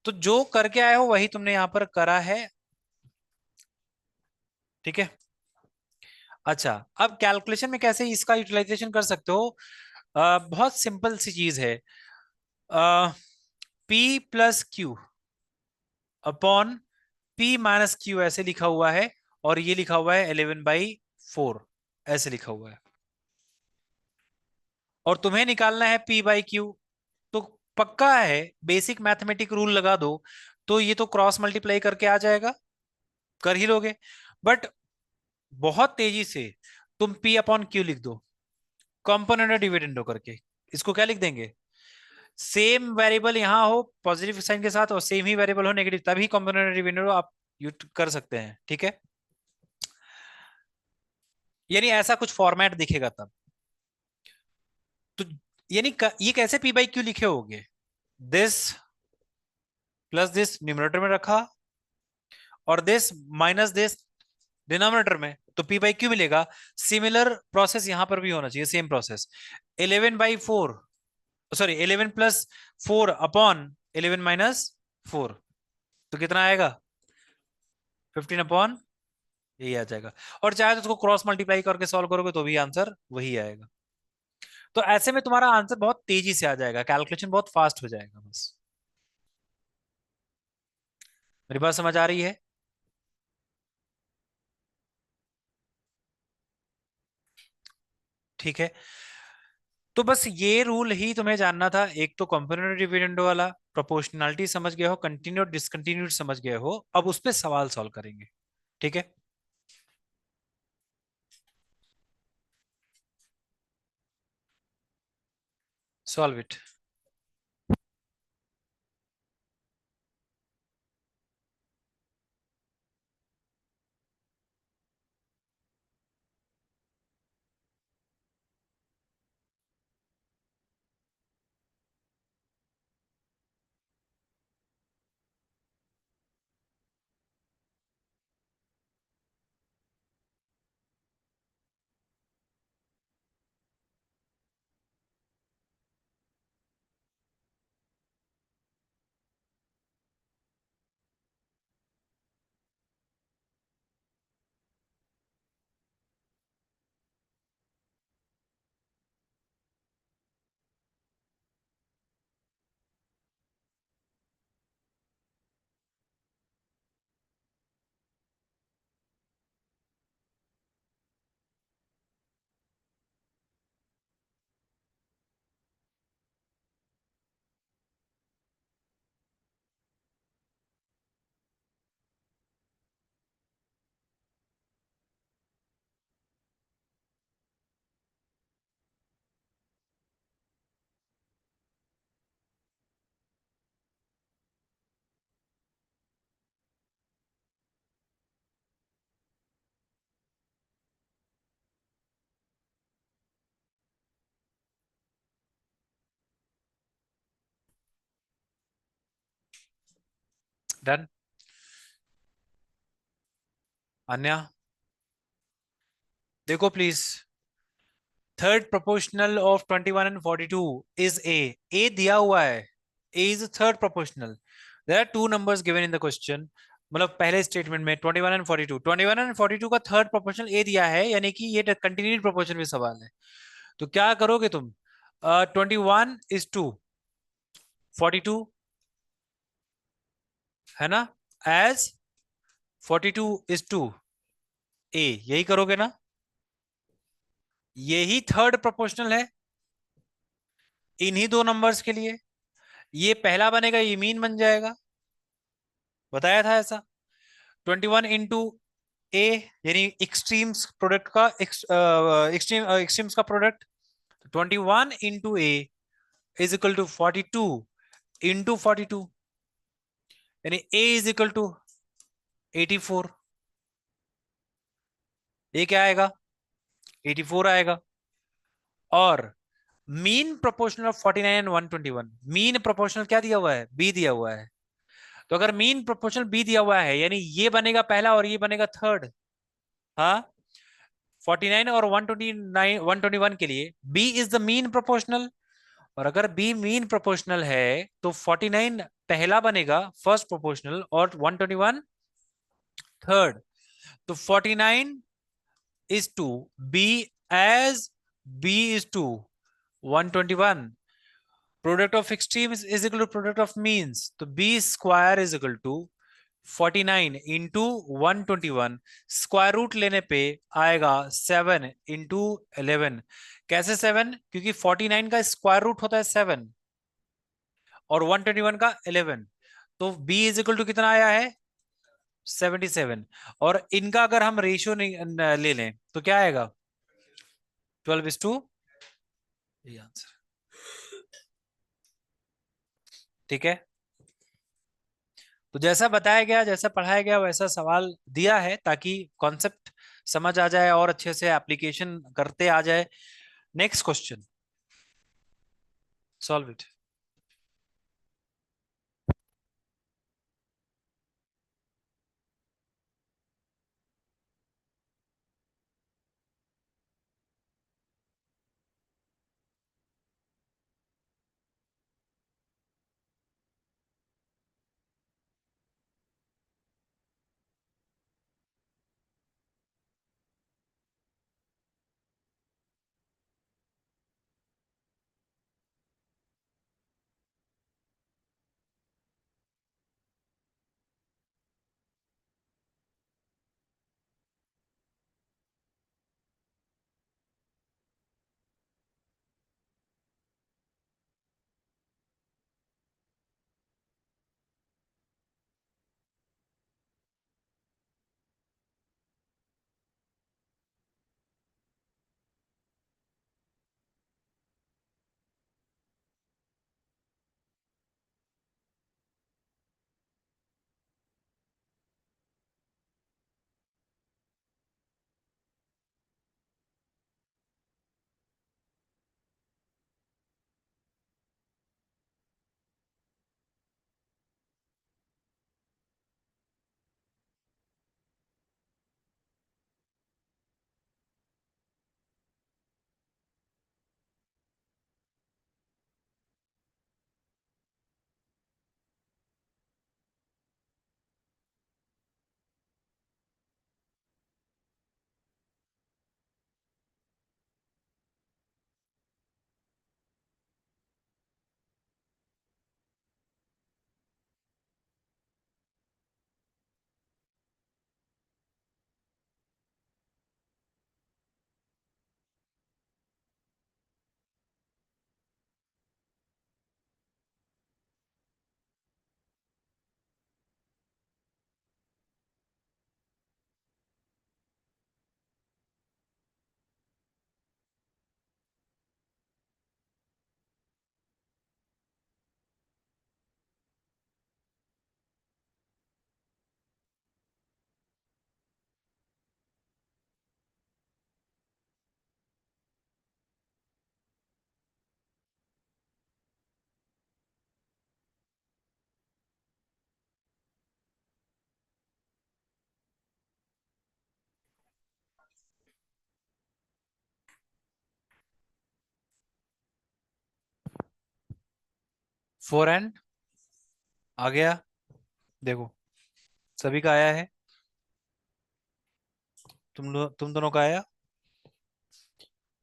तो जो करके आए हो वही तुमने यहां पर करा है। ठीक है। अच्छा, अब कैलकुलेशन में कैसे इसका यूटिलाइजेशन कर सकते हो? बहुत सिंपल सी चीज है। P plus Q upon P minus Q ऐसे लिखा हुआ है, और ये लिखा हुआ है 11/4, ऐसे लिखा हुआ है, और तुम्हें निकालना है पी बाई क्यू। तो पक्का है, बेसिक मैथमेटिक रूल लगा दो तो ये तो क्रॉस मल्टीप्लाई करके आ जाएगा, कर ही लोगे। बट बहुत तेजी से तुम पी अपॉन क्यू लिख दो, कंपोनेंट और डिविडेंडो करके। इसको क्या लिख देंगे? सेम वेरिएबल यहां हो पॉजिटिव साइन के साथ, और सेम ही वेरिएबल हो नेगेटिव, तभी कंपोनेंट और डिविडेंडो आप यूज कर सकते हैं। ठीक है, यानी ऐसा कुछ फॉर्मेट दिखेगा तब। तो यानी ये कैसे पी बाई क्यू लिखे होगे? दिस प्लस दिस न्यूमरेटर में रखा, और दिस माइनस दिस डिनोमिनेटर में, तो पी बाई क्यू मिलेगा। सिमिलर प्रोसेस यहां पर भी होना चाहिए, सेम प्रोसेस। 11/4, सॉरी 11+4 अपॉन 11-4, तो कितना आएगा? 15 अपॉन यही आ जाएगा। और चाहे तो उसको क्रॉस मल्टीप्लाई करके सॉल्व करोगे तो भी आंसर वही आएगा। तो ऐसे में तुम्हारा आंसर बहुत तेजी से आ जाएगा, कैलकुलेशन बहुत फास्ट हो जाएगा बस। मेरी बात समझ आ रही है? ठीक है। तो बस ये रूल ही तुम्हें जानना था। एक तो कंपोनेंट डिविडेंड वाला, प्रोपोर्शनैलिटी समझ गए हो, कंटिन्यू डिसकंटिन्यूड समझ गए हो, अब उस पे सवाल सॉल्व करेंगे। ठीक है, सॉल्व इट। डन। अन्या, देखो please, third proportional of 21 and 42 is a दिया हुआ है। A is third proportional. There are two numbers given in the question. मतलब पहले स्टेटमेंट में 21 and 42, 21 and 42 का थर्ड प्रोपोर्शनल ए दिया है, यानी कि ये कंटिन्यूड प्रोपोर्शन में सवाल है। तो क्या करोगे तुम? 21:2, 42 है ना, एज 42:2 ए, यही करोगे ना? यही थर्ड प्रोपोर्शनल है इन्हीं दो नंबर्स के लिए। ये पहला बनेगा, ये मीन बन जाएगा, बताया था ऐसा। 21 into ए, यानी एक्सट्रीम्स प्रोडक्ट का एक्सट्रीम्स का product. 21 into A is equal to 42 into 42, यानी ए इज इक्वल टू 84। ये क्या आएगा? 84 आएगा। और mean proportional of 49 and 121, mean proportional क्या दिया हुआ है? बी दिया हुआ है। तो अगर मीन प्रोपोर्शनल बी दिया हुआ है, यानी ये बनेगा पहला और ये बनेगा थर्ड। हाँ, 49 और 129 121 के लिए B is the mean proportional. और अगर बी मीन प्रोपोर्शनल है तो 49 पहला बनेगा, फर्स्ट प्रोपोर्शनल, और 121 थर्ड। तो 49 is to b as b is to 121, product of extremes is equal to product of means, तो b square is equal to 49 into 121, square root लेने पे आएगा 7 इंटू 11। कैसे 7? क्योंकि 49 का स्क्वायर रूट होता है 7 और 121 का 11। तो b इज इक्वल टू कितना आया है? 77। और इनका अगर हम रेशियो ले लें तो क्या आएगा? 12:2। ये आंसर। ठीक है, तो जैसा बताया गया, जैसा पढ़ाया गया, वैसा सवाल दिया है ताकि कॉन्सेप्ट समझ आ जाए और अच्छे से एप्लीकेशन करते आ जाए। Next question, solve it. 4n आ गया, देखो सभी का आया है। तुम दोनों का आया।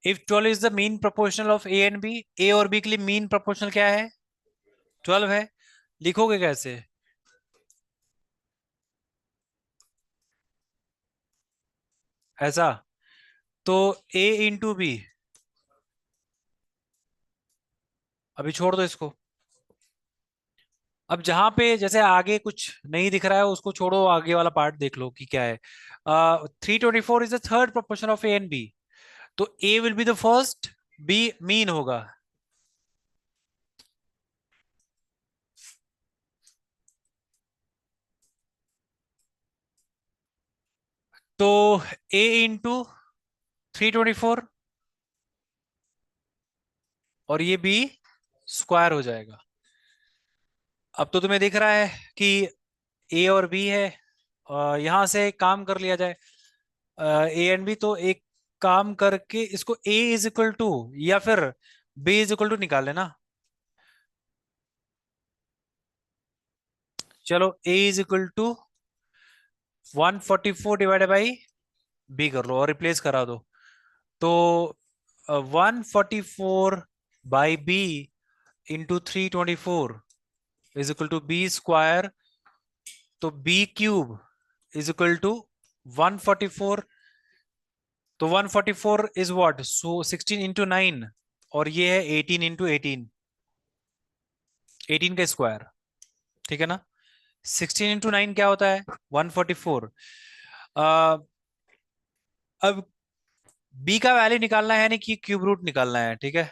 If 12 is the mean proportional of a and B, a और बी के लिए मीन प्रोपोर्शनल क्या है? 12 है। लिखोगे कैसे? ऐसा, तो ए इंटू बी, अभी छोड़ दो इसको। अब जहां पे जैसे आगे कुछ नहीं दिख रहा है उसको छोड़ो, आगे वाला पार्ट देख लो कि क्या है। 324 is the third proportion of a and b, तो a will be the first, b mean होगा। तो ए इंटू 324 और ये बी स्क्वायर हो जाएगा। अब तो तुम्हें दिख रहा है कि ए और बी है, यहां से एक काम कर लिया जाए, ए एंड बी, तो एक काम करके इसको ए इज इक्वल टू या फिर बी इज इक्वल टू निकाल लेना। चलो a is equal to 144 divided by b कर लो और रिप्लेस करा दो। तो 144 by b into 324 is equal to b square. तो b cube is equal to 144। तो 144 इज व्हाट, सो 16 इंटू 9, और ये है 18 इंटू 18, 18 का स्क्वायर। ठीक है ना। 16 इंटू 9 क्या होता है, 144। अब बी का वैल्यू निकालना है, यानी कि क्यूब रूट निकालना है। ठीक है,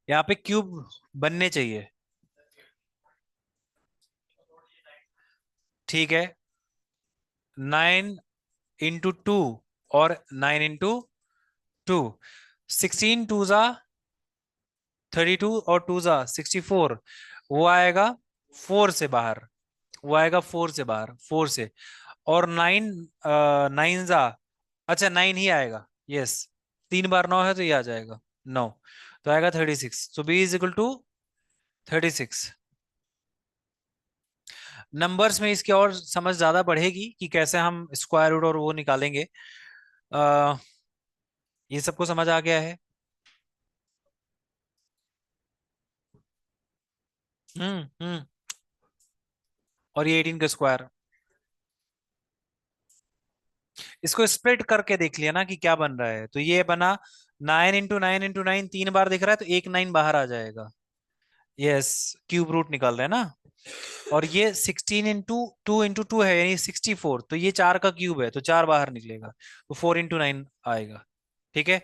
यहाँ पे क्यूब बनने चाहिए। ठीक है, 9 इंटू 2 और 9 इंटू 2, 16 2 जा 32 और 2 जा 64, वो आएगा 4 से बाहर, वो आएगा 4 से बाहर, 4 से। और 9 9 जा, अच्छा 9 ही आएगा, यस। 3 बार 9 है तो ये आ जाएगा 9, तो आएगा 36। So b is equal to 36। Numbers में इसकी और समझ ज्यादा बढ़ेगी कि कैसे हम स्क्वायर रूट और वो निकालेंगे। आ, ये सबको समझ आ गया है। हम्म। और ये 18 का स्क्वायर, इसको स्प्लिट करके देख लिया ना कि क्या बन रहा है, तो ये बना 9 इंटू 9 इंटू 9, 3 बार दिख रहा है तो एक 9 बाहर आ जाएगा। यस, क्यूब रूट निकाल रहे हैं ना। और ये 16 इंटू 2 है यानी 64, तो ये 4 का क्यूब है तो 4 बाहर निकलेगा, तो 4 इंटू 9 आएगा। ठीक है,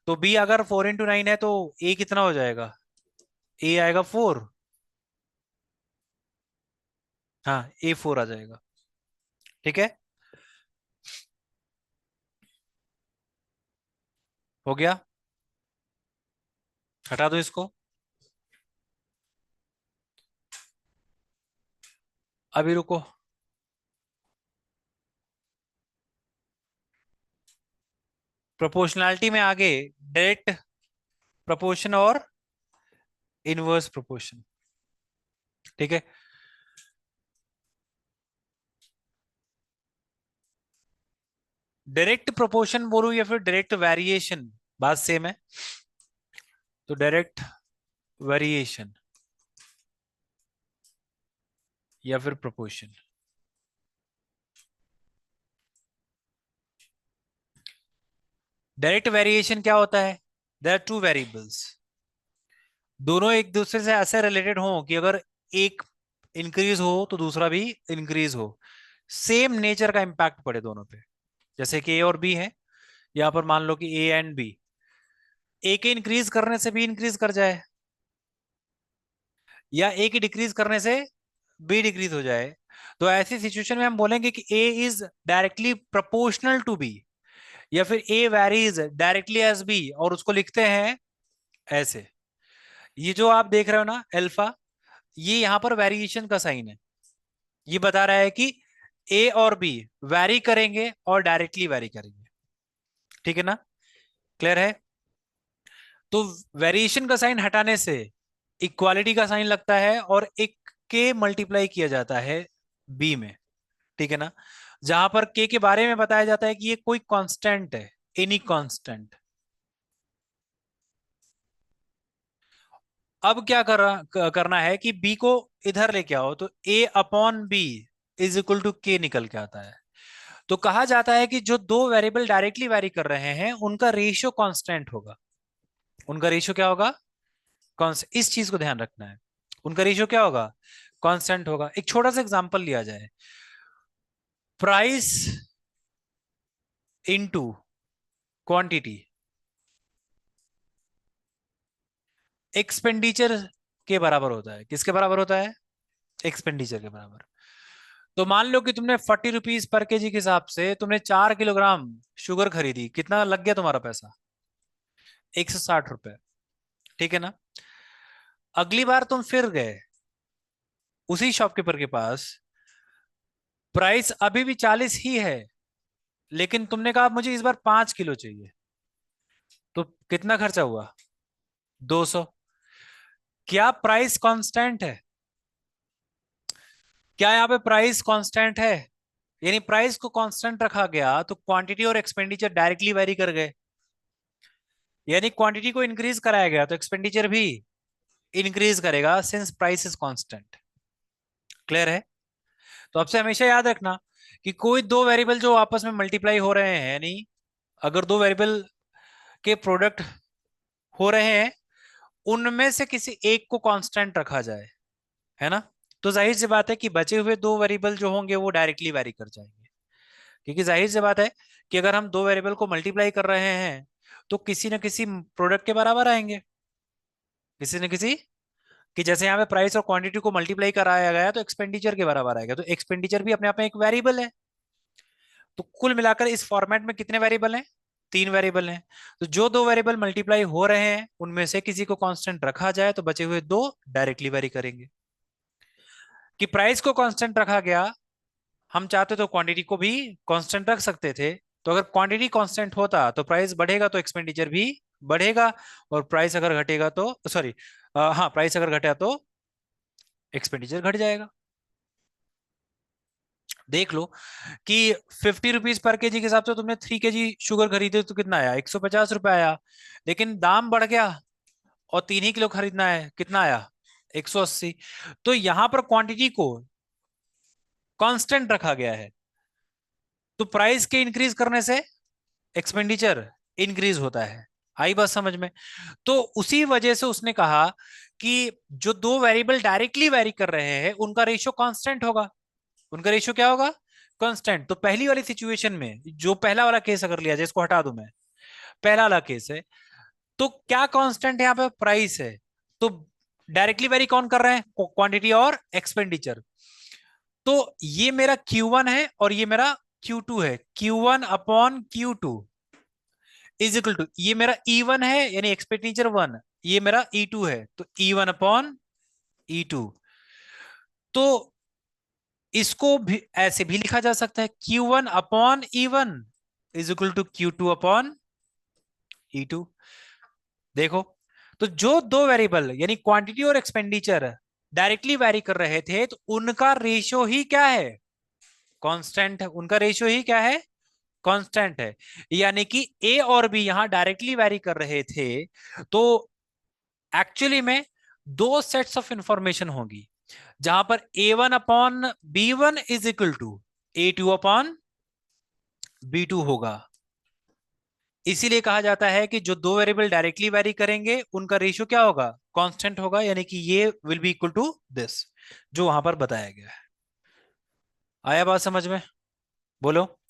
तो बी अगर 4 इंटू 9 है तो ए कितना हो जाएगा, ए आएगा 4। हाँ, ए 4 आ जाएगा। ठीक है, हो गया। हटा दो इसको। अभी रुको, प्रोपोर्शनैलिटी में आगे डायरेक्ट प्रोपोर्शन और इनवर्स प्रोपोर्शन। ठीक है, डायरेक्ट प्रोपोर्शन बोलूं या फिर डायरेक्ट वेरिएशन, बात सेम है। तो डायरेक्ट वेरिएशन या फिर प्रोपोर्शन। डायरेक्ट वेरिएशन क्या होता है, देयर आर टू वेरिएबल्स, दोनों एक दूसरे से ऐसे रिलेटेड हो कि अगर एक इंक्रीज हो तो दूसरा भी इंक्रीज हो, सेम नेचर का इंपैक्ट पड़े दोनों पे। जैसे कि ए और बी है, यहां पर मान लो कि ए एंड बी, ए के इंक्रीज करने से बी इंक्रीज कर जाए, या ए की डिक्रीज करने से बी डिक्रीज हो जाए, तो ऐसी सिचुएशन में हम बोलेंगे कि A is directly proportional to B, या फिर A varies directly as B, और उसको लिखते हैं ऐसे। ये जो आप देख रहे हो ना अल्फा, ये यहां पर वेरिएशन का साइन है। ये बता रहा है कि ए और बी वैरी करेंगे और डायरेक्टली वैरी करेंगे। ठीक है ना, क्लियर है। तो वेरिएशन का साइन हटाने से इक्वालिटी का साइन लगता है और एक के मल्टीप्लाई किया जाता है बी में। ठीक है ना, जहां पर के के बारे में बताया जाता है कि ये कोई कांस्टेंट है, एनी कांस्टेंट। अब क्या करना है कि बी को इधर लेके आओ, तो A upon B is equal to K निकल के आता है। तो कहा जाता है कि जो दो वेरिएबल डायरेक्टली वैरी कर रहे हैं उनका रेशियो कांस्टेंट होगा। उनका रेशियो क्या होगा, कांस्टेंट। इस चीज को ध्यान रखना है, उनका रेशियो क्या होगा, कांस्टेंट होगा। एक छोटा सा एग्जांपल लिया जाए, प्राइस इनटू क्वांटिटी एक्सपेंडिचर के बराबर होता है। किसके बराबर होता है, एक्सपेंडिचर के बराबर। तो मान लो कि तुमने 40 रुपीज पर केजी के हिसाब से तुमने 4 किलोग्राम शुगर खरीदी, कितना लग गया तुम्हारा पैसा, 160 रुपए। ठीक है ना, अगली बार तुम फिर गए उसी शॉपकीपर के पास प्राइस अभी भी 40 ही है, लेकिन तुमने कहा मुझे इस बार 5 किलो चाहिए, तो कितना खर्चा हुआ? 200। क्या प्राइस कांस्टेंट है? क्या यहाँ पे प्राइस कांस्टेंट है? यानी प्राइस को कांस्टेंट रखा गया तो क्वांटिटी और एक्सपेंडिचर डायरेक्टली वेरी कर गए। यानी क्वांटिटी को इंक्रीज कराया गया तो एक्सपेंडिचर भी इंक्रीज करेगा, since price is constant. Clear है? तो आपसे हमेशा याद रखना कि कोई दो वेरिएबल जो आपस में मल्टीप्लाई हो रहे हैं, यानी अगर दो वेरिएबल के प्रोडक्ट हो रहे हैं, उनमें से किसी एक को कांस्टेंट रखा जाए, है ना, तो जाहिर सी बात है कि बचे हुए दो वेरिएबल जो होंगे वो डायरेक्टली वेरी कर जाएंगे। क्योंकि जाहिर सी बात है कि अगर हम दो वेरिएबल को मल्टीप्लाई कर रहे हैं तो किसी न किसी प्रोडक्ट के बराबर आएंगे, किसी न किसी, कि जैसे यहाँ पे प्राइस और क्वांटिटी को मल्टीप्लाई कराया गया तो एक्सपेंडिचर के बराबर आएगा, तो एक्सपेंडिचर भी अपने आप में एक वेरिएबल है। तो कुल मिलाकर इस फॉर्मेट में कितने वेरिएबल हैं? 3 वेरिएबल हैं। तो जो दो वेरिएबल मल्टीप्लाई हो रहे हैं उनमें से किसी को कांस्टेंट रखा जाए तो बचे हुए दो डायरेक्टली वेरी करेंगे। कि प्राइस को कांस्टेंट रखा गया, हम चाहते तो क्वांटिटी को भी कांस्टेंट रख सकते थे। तो अगर क्वांटिटी कांस्टेंट होता तो प्राइस बढ़ेगा तो एक्सपेंडिचर भी बढ़ेगा, और प्राइस अगर घटेगा तो सॉरी, हाँ, प्राइस अगर घटा तो एक्सपेंडिचर घट जाएगा। देख लो कि 50 रुपीज पर केजी के हिसाब से तुमने 3 केजी शुगर खरीदे तो कितना आया? 150 रुपये आया। लेकिन दाम बढ़ गया और 3 ही किलो खरीदना है, कितना आया? 180। तो यहां पर क्वांटिटी को कांस्टेंट रखा गया है, तो प्राइस के इंक्रीज करने से एक्सपेंडिचर इंक्रीज होता है। आई बात समझ में? तो उसी वजह से उसने कहा कि जो दो वेरिएबल डायरेक्टली वेरी कर रहे हैं उनका रेशियो कांस्टेंट होगा। उनका रेशियो क्या होगा? कांस्टेंट। तो पहली वाली सिचुएशन में, जो पहला वाला केस अगर लिया जाए, इसको हटा दूं मैं, पहला वाला केस है, तो क्या कांस्टेंट है यहाँ पे? प्राइस है। तो डायरेक्टली वेरी कौन कर रहे हैं? क्वांटिटी और एक्सपेंडिचर। तो ये मेरा Q1 है और ये मेरा Q2 है। Q1/Q2 इज इक्वल टू, ये मेरा E1 है यानी एक्सपेंडिचर 1, ये मेरा E2 है, तो E1/E2। तो इसको भी ऐसे भी लिखा जा सकता है, Q1/E1 is equal to Q2/E2। देखो, तो जो दो वेरिएबल यानी क्वांटिटी और एक्सपेंडिचर डायरेक्टली वैरी कर रहे थे तो उनका रेशियो ही क्या है? कांस्टेंट है। उनका रेशियो ही क्या है? कांस्टेंट है। यानी कि ए और बी यहां डायरेक्टली वैरी कर रहे थे, तो एक्चुअली में दो सेट्स ऑफ इंफॉर्मेशन होगी, जहां पर A1/B1 is equal to A2/B2 होगा। इसीलिए कहा जाता है कि जो दो वेरिएबल डायरेक्टली वैरी करेंगे उनका रेशियो क्या होगा? कांस्टेंट होगा, यानी कि ये will be equal to this, जो वहां पर बताया गया है। आया बात समझ में? बोलो।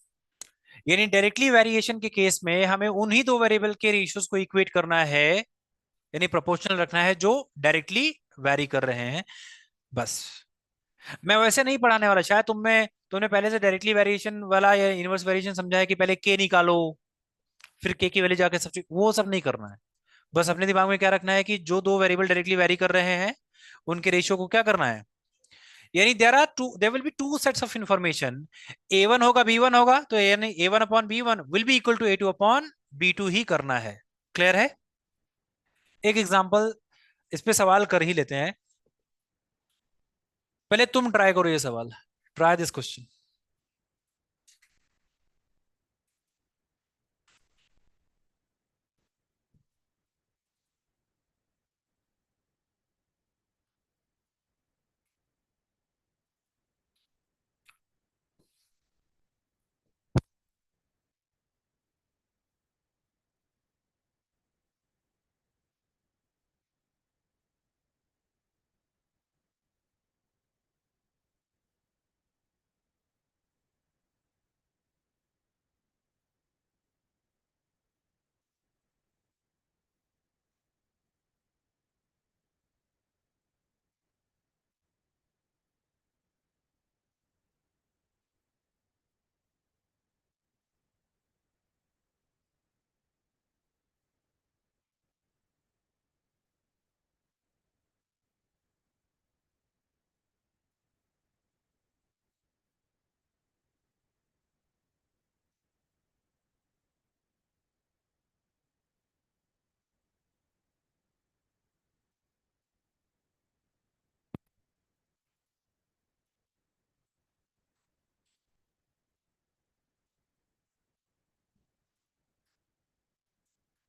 यानी डायरेक्टली वेरिएशन के केस में हमें उन्हीं दो वेरिएबल के रेशियोज को इक्वेट करना है, यानी प्रोपोर्शनल रखना है, जो डायरेक्टली वैरी कर रहे हैं, बस। मैं वैसे नहीं पढ़ाने वाला, शायद तुमने पहले से डायरेक्टली वेरिएशन वाला या इनवर्स वेरिएशन समझा है कि पहले के निकालो, फिर के की वैल्यू जाके सब्स्टिट्यूट, वो सब नहीं करना है। बस अपने दिमाग में क्या रखना है कि जो दो वेरिएबल डायरेक्टली वेरी कर रहे हैं उनके रेशियो को क्या करना है। यानी there will be two sets of information, A1 होगा B1 होगा, तो यानी A1/B1 will be equal to A2/B2 ही करना है। क्लियर है? एक एग्जांपल इस पे सवाल कर ही लेते हैं। पहले तुम ट्राई करो ये सवाल, ट्राई दिस क्वेश्चन।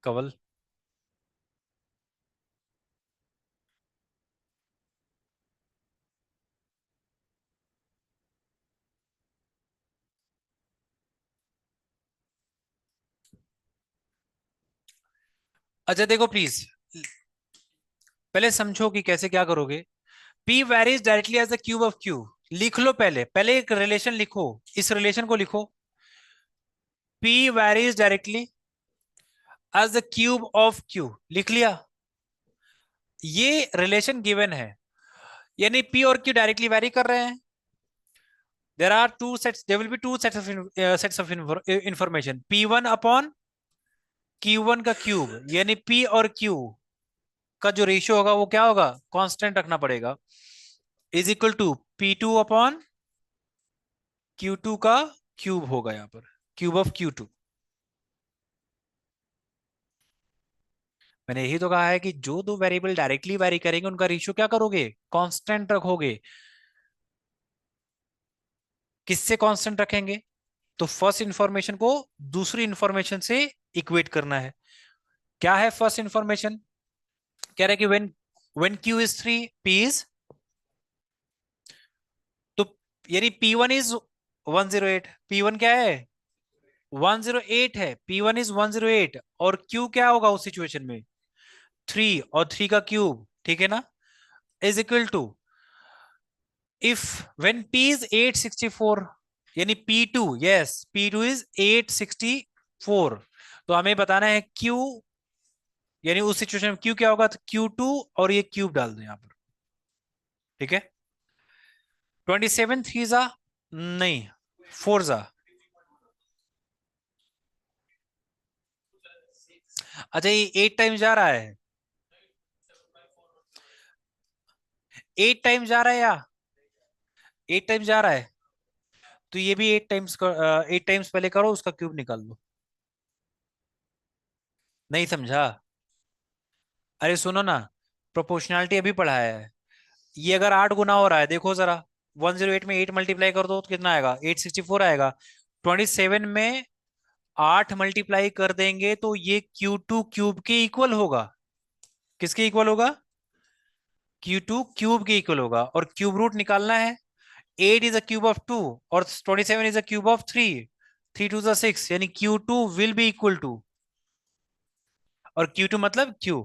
कवल। अच्छा देखो प्लीज, पहले समझो कि कैसे क्या करोगे। P varies directly as the cube of Q। लिख लो, पहले पहले एक रिलेशन लिखो, इस रिलेशन को लिखो। P varies directly as the cube of Q, लिख लिया। ये रिलेशन गिवन है, यानी P और Q डायरेक्टली वैरी कर रहे हैं। There are two sets, there will be two sets of information, P1 upon Q1 का क्यूब, यानी P और Q का जो रेशियो होगा वो क्या होगा, कांस्टेंट रखना पड़ेगा, is equal to P2 upon Q2 का क्यूब होगा, यहां पर क्यूब ऑफ Q2। मैंने यही तो कहा है कि जो दो वेरिएबल डायरेक्टली वैरी करेंगे उनका रेशियो क्या करोगे, कांस्टेंट रखोगे। किससे कांस्टेंट रखेंगे, तो फर्स्ट इंफॉर्मेशन को दूसरी इंफॉर्मेशन से इक्वेट करना है। क्या है फर्स्ट इंफॉर्मेशन, कह रहा है कि when Q is 3, P is, तो यानी P1 इज 108, P1 क्या है 108 है, P1 इज 108, और Q क्या होगा उस सिचुएशन में 3, और 3 का क्यूब, ठीक है ना, is equal to, if when P is 864, यानी P2, यस P2 इज 864, तो हमें बताना है Q, यानी उस सिचुएशन में Q क्या होगा, तो Q2 और ये क्यूब डाल दो यहां पर, ठीक है। 27 थ्री जा, नहीं, फोर जा। अच्छा ये 8 टाइम्स जा रहा है, 8 टाइम्स जा रहा है, या 8 टाइम्स जा रहा है, तो ये भी 8 टाइम्स, 8 टाइम्स पहले करो, उसका क्यूब निकाल लो। नहीं समझा, अरे सुनो ना, प्रोपोर्शनैलिटी अभी पढ़ाया है। ये अगर 8 गुना हो रहा है, देखो जरा, 108 में 8 मल्टीप्लाई कर दो तो कितना आएगा, 864 आएगा। 27 में 8 मल्टीप्लाई कर देंगे तो ये Q2 क्यूब के इक्वल होगा। किसके इक्वल होगा, Q2 क्यूब के इक्वल होगा, और क्यूब रूट निकालना है। 8 इज अ क्यूब ऑफ 2, और 27 is a cube of 3, 3 to 6, यानी Q2 will be equal to, और Q2 मतलब Q।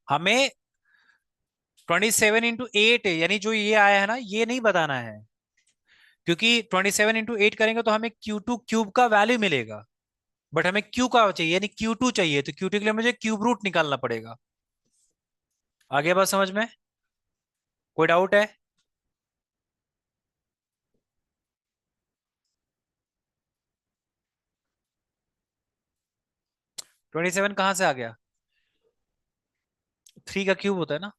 हमें 27 into 8 है, यानी जो ये आया है ना, ये नहीं बताना है, क्योंकि 27 into 8 करेंगे तो हमें Q2 क्यूब का वैल्यू मिलेगा, बट हमें Q का चाहिए, यानी Q2 चाहिए, तो Q2 के लिए मुझे क्यूब रूट निकालना पड़ेगा। आगे बात समझ में, कोई डाउट है। 27 कहाँ से आ गया, 3 का क्यूब होता है ना।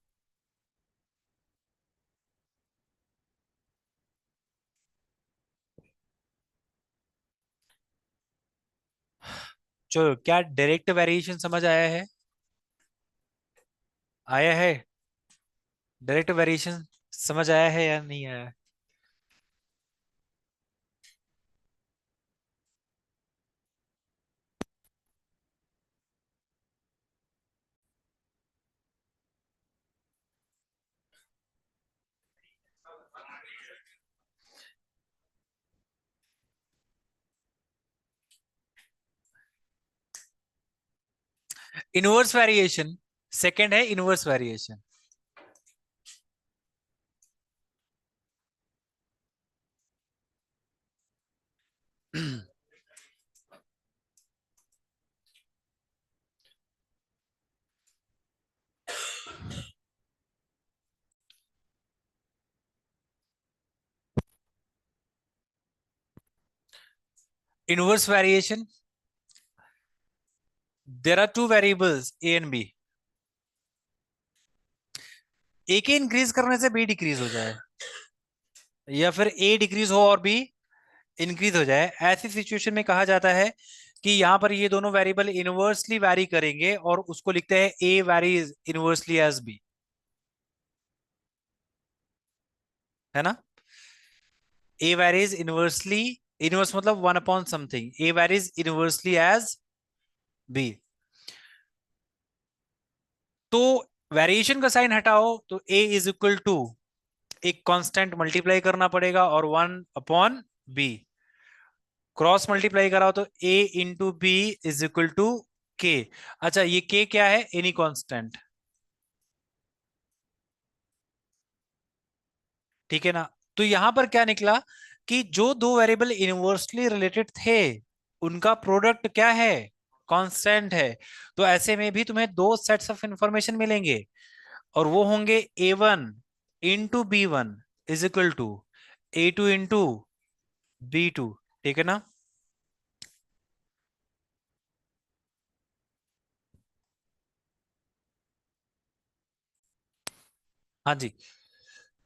चलो, क्या डायरेक्ट वेरिएशन समझ आया है, आया है, डायरेक्ट वेरिएशन समझ आया है या नहीं आया। इनवर्स वेरिएशन, सेकंड है inverse variation. Inverse variation, there are two variables A and B, A के इंक्रीज करने से बी डिक्रीज हो जाए, या फिर ए डिक्रीज हो और बी इंक्रीज हो जाए, ऐसी सिचुएशन में कहा जाता है कि यहां पर ये दोनों वेरिएबल इनवर्सली वैरी करेंगे, और उसको लिखते हैं A varies inversely as B. है ना? ए वैरीज इनवर्सली, इनवर्स मतलब one upon something, A varies inversely as B. तो वेरिएशन का साइन हटाओ तो ए इज इक्वल टू एक कांस्टेंट मल्टीप्लाई करना पड़ेगा और one upon B. Cross multiply कराओ तो A into B is equal to K. अच्छा, ये के क्या है? एनी कांस्टेंट, ठीक है ना? तो यहां पर क्या निकला कि जो दो वेरिएबल इनवर्सली रिलेटेड थे उनका प्रोडक्ट क्या है? कांस्टेंट है। तो ऐसे में भी तुम्हें दो सेट्स ऑफ इंफॉर्मेशन मिलेंगे और वो होंगे A one into B one is equal to A two into B two, ठीक है ना? हाँ जी।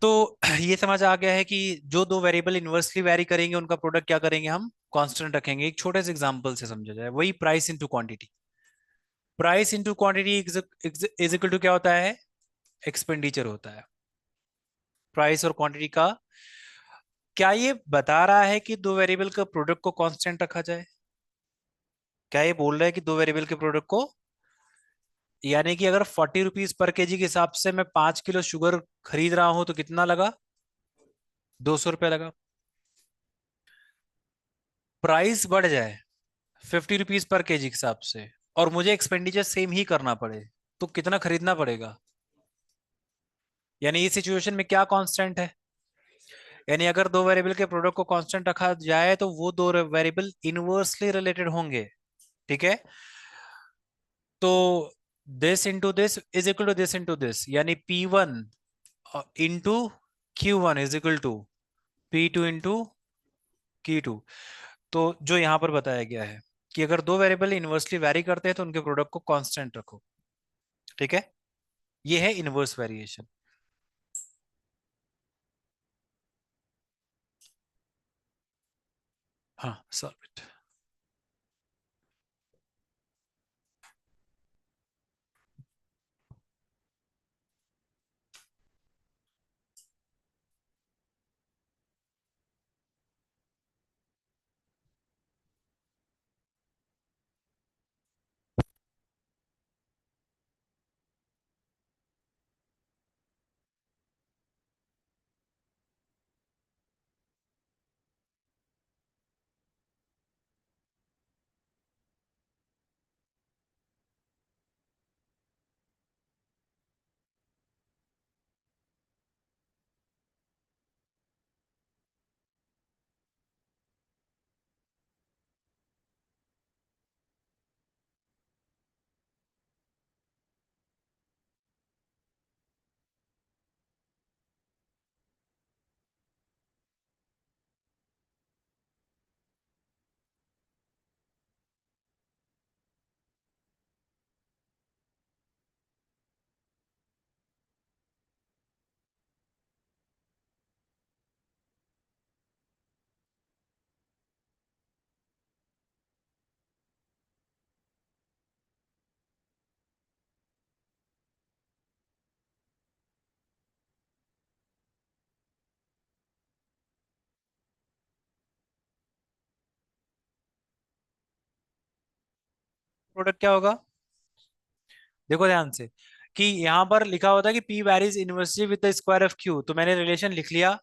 तो ये समझ आ गया है कि जो दो वेरिएबल इनवर्सली वैरी करेंगे उनका प्रोडक्ट क्या करेंगे हम? कांस्टेंट रखेंगे। एक छोटे से एग्जांपल से समझा जाए, वही price into quantity. Price into quantity is equal to क्या होता है? एक्सपेंडिचर होता है। प्राइस और क्वांटिटी का, क्या ये बता रहा है कि दो वेरिएबल का प्रोडक्ट को कांस्टेंट रखा जाए? क्या ये बोल रहा है कि दो वेरिएबल के प्रोडक्ट को, यानी कि अगर 40 रुपीज पर केजी के हिसाब से मैं 5 किलो शुगर खरीद रहा हूं तो कितना लगा? 200 रुपया लगा। प्राइस बढ़ जाए 50 रुपीज पर केजी के हिसाब से और मुझे एक्सपेंडिचर सेम ही करना पड़े, तो कितना खरीदना पड़ेगा? यानी इस सिचुएशन में क्या कांस्टेंट है? यानी अगर दो वेरिएबल के प्रोडक्ट को कांस्टेंट रखा जाए तो वो दो वेरिएबल इनवर्सली रिलेटेड होंगे, ठीक है? तो this into this is equal to this into this, यानी P one into Q one is equal to P two into Q two. तो जो यहां पर बताया गया है कि अगर दो वेरिएबल इनवर्सली वैरी करते हैं तो उनके प्रोडक्ट को कांस्टेंट रखो, ठीक है? ये है इनवर्स वेरिएशन। हाँ, सॉल्व इट। प्रोडक्ट क्या होगा? देखो ध्यान से कि यहां पर लिखा होता है कि P varies inversely with the square of Q, तो मैंने रिलेशन लिख लिया।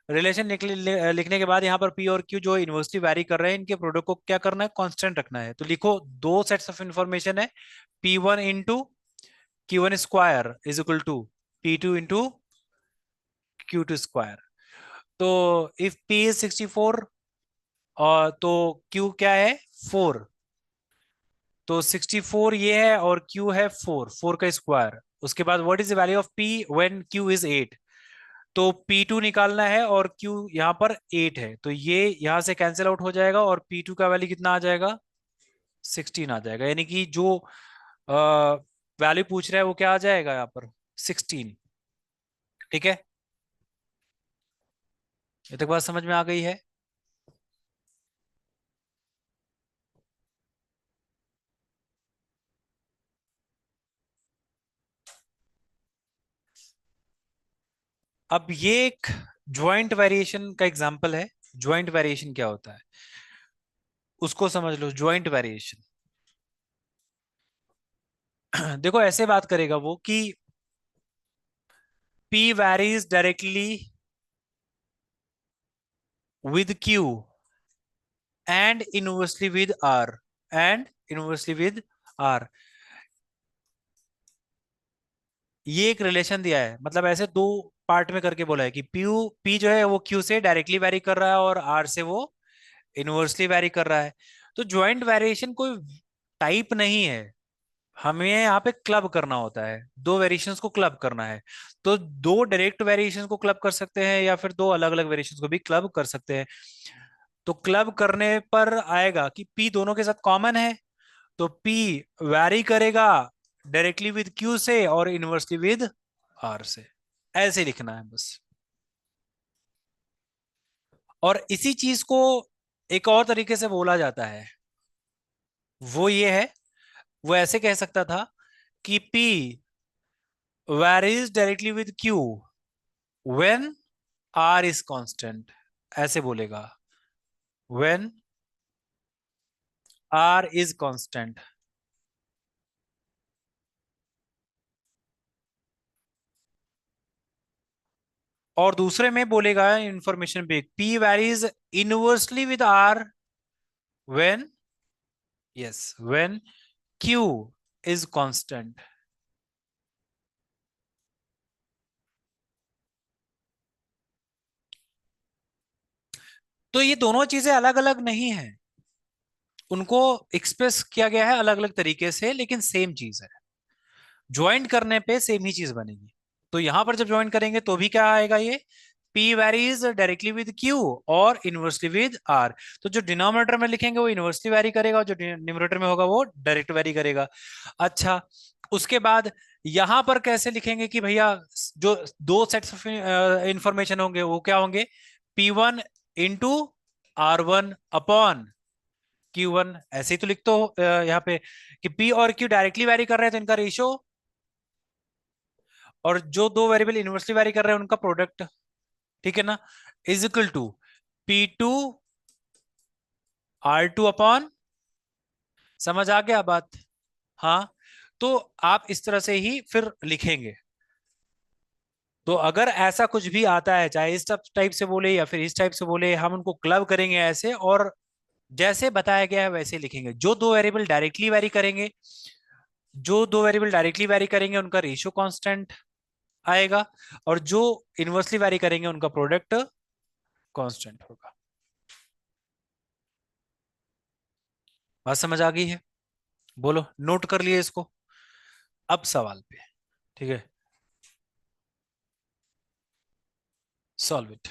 रिलेशन लिखने के बाद यहाँ पर पी और क्यू जो इनवर्सली वैरी कर रहे हैं इनके प्रोडक्ट को क्या करना है? कांस्टेंट रखना है। तो लिखो दो सेट्स ऑफ इंफॉर्मेशन है, P one into Q one square is equal to P two into Q two square. तो इफ पी इज 64 और तो क्यू क्या है? 4। तो 64 ये है और क्यू है 4, 4 का स्क्वायर। उसके बाद what is the value of P when Q is 8? तो P2 निकालना है और Q यहाँ पर 8 है, तो ये यहाँ से कैंसिल आउट हो जाएगा और P2 का वैल्यू कितना आ जाएगा? 16 आ जाएगा। यानी कि जो वैल्यू पूछ रहा है वो क्या आ जाएगा यहाँ पर? 16, ठीक है? ये तक बात समझ में आ गई है? अब ये एक ज्वाइंट वेरिएशन का एग्जांपल है। ज्वाइंट वेरिएशन क्या होता है उसको समझ लो। ज्वाइंट वेरिएशन देखो ऐसे बात करेगा वो कि P varies directly with Q and inversely with R and inversely with R। ये एक रिलेशन दिया है, मतलब ऐसे दो पार्ट में करके बोला है कि P जो है वो Q से डायरेक्टली वैरी कर रहा है और R से वो इनवर्सली वैरी कर रहा है। तो ज्वाइंट वेरिएशन कोई टाइप नहीं है, हमें यहाँ पे क्लब करना होता है, दो वेरिएशंस को क्लब करना है। तो दो डायरेक्ट वेरिएशंस को क्लब कर सकते हैं या फिर दो अलग अलग वेरिएशंस को भी क्लब कर सकते हैं। तो क्लब करने पर आएगा कि P दोनों के साथ कॉमन है, तो P वैरी करेगा डायरेक्टली विद Q से और इनवर्सली विद R से। ऐसे लिखना है बस। और इसी चीज को एक और तरीके से बोला जाता है, वो ये है, वो ऐसे कह सकता था कि P varies directly with Q when R is constant। ऐसे बोलेगा, when R is constant। और दूसरे में बोलेगा इंफॉर्मेशन पे P varies inversely with R when, yes, when Q is constant। तो ये दोनों चीजें अलग अलग नहीं है, उनको एक्सप्रेस किया गया है अलग अलग तरीके से, लेकिन सेम चीज है। ज्वाइंट करने पे सेम ही चीज बनेगी। तो यहां पर जब ज्वाइन करेंगे तो भी क्या आएगा, ये P varies directly with Q और इनवर्सली विद R। तो जो डिनोमिनेटर में लिखेंगे वो इनवर्सली वैरी करेगा और जो न्यूमरेटर में होगा वो डायरेक्ट वैरी करेगा। अच्छा, उसके बाद यहां पर कैसे लिखेंगे कि भैया जो दो सेट्स ऑफ इंफॉर्मेशन होंगे वो क्या होंगे, P1 into R1 upon Q1। ऐसे ही तो लिख दो यहाँ पे कि P और Q डायरेक्टली वैरी कर रहे हैं तो इनका रेशियो, और जो दो वेरिएबल इनवर्सली वैरी कर रहे हैं उनका प्रोडक्ट, ठीक है ना, is equal to P2 R2 upon. समझ आ गया बात? हाँ। तो आप इस तरह से ही फिर लिखेंगे। तो अगर ऐसा कुछ भी आता है, चाहे इस टाइप से बोले या फिर इस टाइप से बोले, हम उनको क्लब करेंगे ऐसे, और जैसे बताया गया है वैसे लिखेंगे। जो दो वेरिएबल डायरेक्टली वैरी करेंगे उनका रेशियो कांस्टेंट आएगा, और जो इनवर्सली वैरी करेंगे उनका प्रोडक्ट कांस्टेंट होगा। बात समझ आ गई है? बोलो, नोट कर लिए इसको? अब सवाल पे। ठीक है, सॉल्व इट।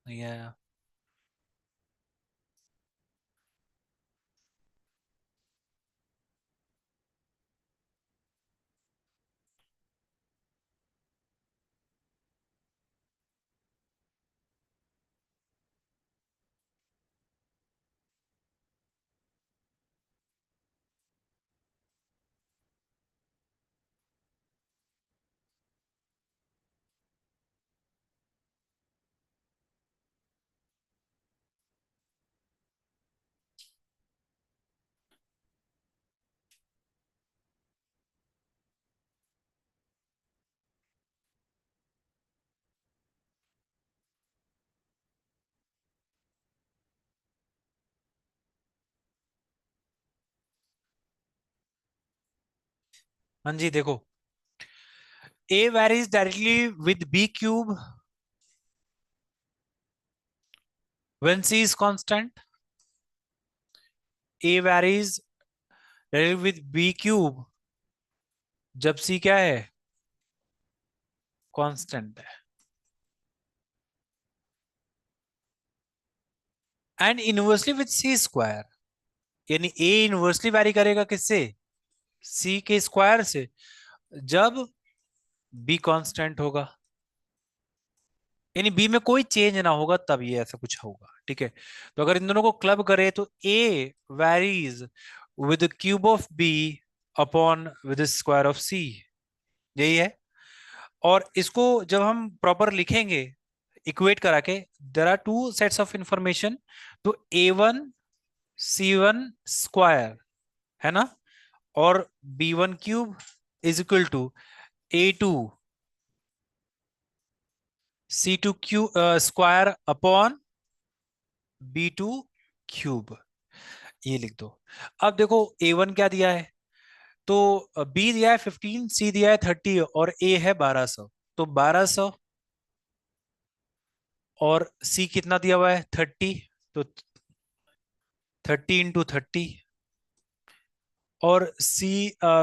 या हाँ जी देखो, A varies directly with B cube when C is constant. A varies directly with B cube जब C क्या है, कांस्टेंट है. And inversely with C square, यानी A इनवर्सली वैरी करेगा किससे, C के स्क्वायर से, जब B कांस्टेंट होगा, यानी बी में कोई चेंज ना होगा तब ये ऐसा कुछ होगा. ठीक है, तो अगर इन दोनों को क्लब करें तो A varies with cube of B upon with square of C, यही है. और इसको जब हम प्रॉपर लिखेंगे इक्वेट करा के, there are two sets of information, तो A1 C1 स्क्वायर है ना, और B1 cube is equal to A2 C2 square upon B2 cube, ये लिख दो. अब देखो A1 क्या दिया है, तो B दिया है 15, C दिया है 30 और A है 1200. तो 1200 और C कितना दिया हुआ है 30, तो 30 × 30, और C